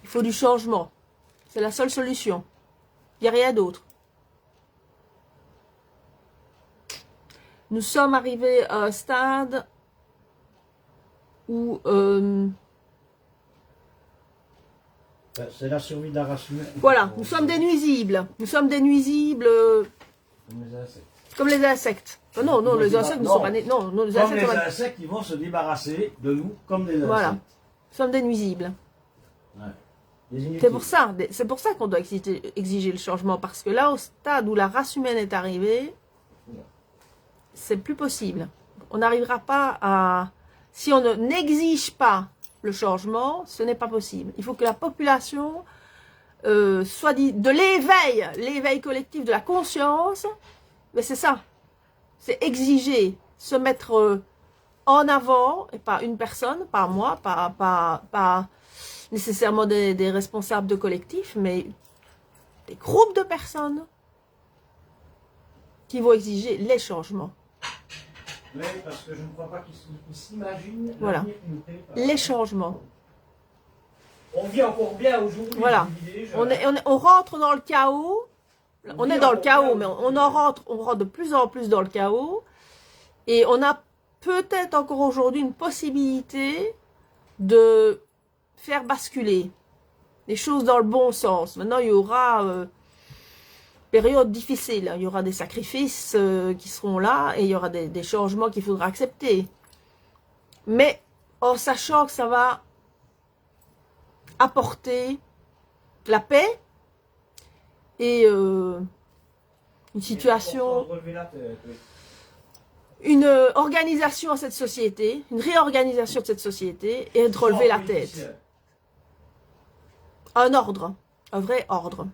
il faut du changement. C'est la seule solution. Il n'y a rien d'autre. Nous sommes arrivés à un stade où... c'est la survie de la race humaine. Voilà, nous sommes des nuisibles. Nous sommes des nuisibles... Comme les insectes. Comme les insectes. Non, non, les insectes ne sont pas... Non, non, les comme insectes les insectes, ils vont se débarrasser de nous comme des insectes. Voilà. Nous sommes des nuisibles. Ouais. C'est pour ça qu'on doit exiger le changement. Parce que là, au stade où la race humaine est arrivée, c'est plus possible. On n'arrivera pas à... Si on n'exige pas le changement, ce n'est pas possible. Il faut que la population soit dit de l'éveil collectif de la conscience. Mais c'est ça. C'est exiger, se mettre en avant, et pas une personne, pas moi, pas nécessairement des responsables de collectifs, mais des groupes de personnes qui vont exiger les changements. Oui, parce que je ne crois pas qu'ils s'imaginent. Voilà. Les changements. On vit encore bien aujourd'hui. Voilà. On rentre dans le chaos. On est dans le chaos, mais on rentre de plus en plus dans le chaos. Et on a peut-être encore aujourd'hui une possibilité de faire basculer les choses dans le bon sens. Maintenant, il y aura période difficile. Il y aura des sacrifices qui seront là et il y aura des changements qu'il faudra accepter. Mais en sachant que ça va apporter la paix et une situation, une organisation à cette société, une réorganisation de cette société et de relever la tête. Un ordre, un vrai ordre.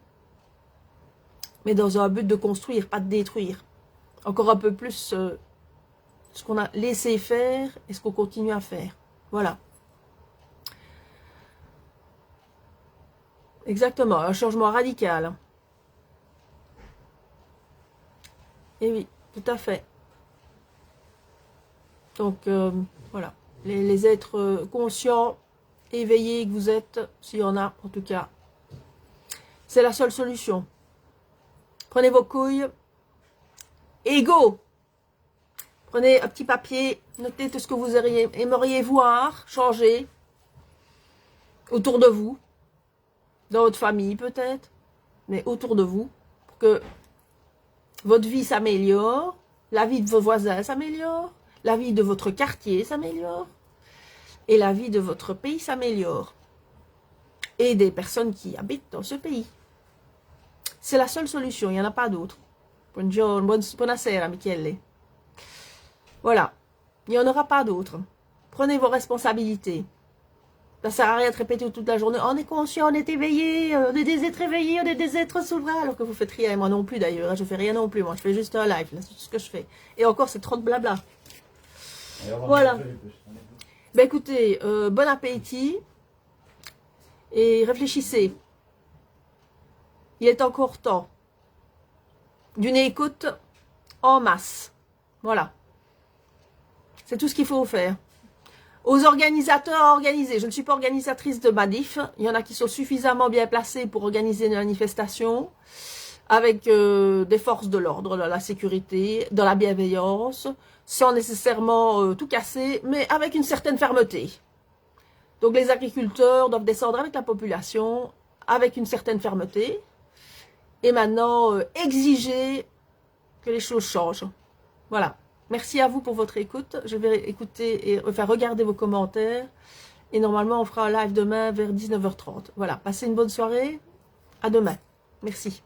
Mais dans un but de construire, pas de détruire. Encore un peu plus ce qu'on a laissé faire et ce qu'on continue à faire. Voilà. Exactement, un changement radical. Et oui, tout à fait. Donc, voilà. Les êtres conscients, éveillés que vous êtes, s'il y en a, en tout cas, c'est la seule solution. Prenez vos couilles. Et go! Prenez un petit papier, notez tout ce que vous aimeriez voir, changer, autour de vous, dans votre famille peut-être, mais autour de vous, pour que votre vie s'améliore, la vie de vos voisins s'améliore, la vie de votre quartier s'améliore, et la vie de votre pays s'améliore, et des personnes qui habitent dans ce pays. C'est la seule solution, il n'y en a pas d'autre. Buonasera, Michele. Voilà, il n'y en aura pas d'autre. Prenez vos responsabilités. Ça sert à rien de répéter toute la journée. On est conscient, on est éveillé, on est des êtres éveillés, on est des êtres souverains. Alors que vous faites rien, et moi non plus d'ailleurs. Je fais rien non plus, moi. Je fais juste un live, c'est tout ce que je fais. Et encore, c'est trop de blabla. Voilà. Ben écoutez, bon appétit. Et réfléchissez. Il est encore temps d'une écoute en masse. Voilà. C'est tout ce qu'il faut faire. Aux organisateurs à organiser. Je ne suis pas organisatrice de manif. Il y en a qui sont suffisamment bien placés pour organiser une manifestation avec des forces de l'ordre, de la sécurité, de la bienveillance, sans nécessairement tout casser, mais avec une certaine fermeté. Donc les agriculteurs doivent descendre avec la population, avec une certaine fermeté, et maintenant exiger que les choses changent. Voilà. Merci à vous pour votre écoute. Je vais écouter et regarder vos commentaires. Et normalement, on fera un live demain vers 19h30. Voilà. Passez une bonne soirée. À demain. Merci.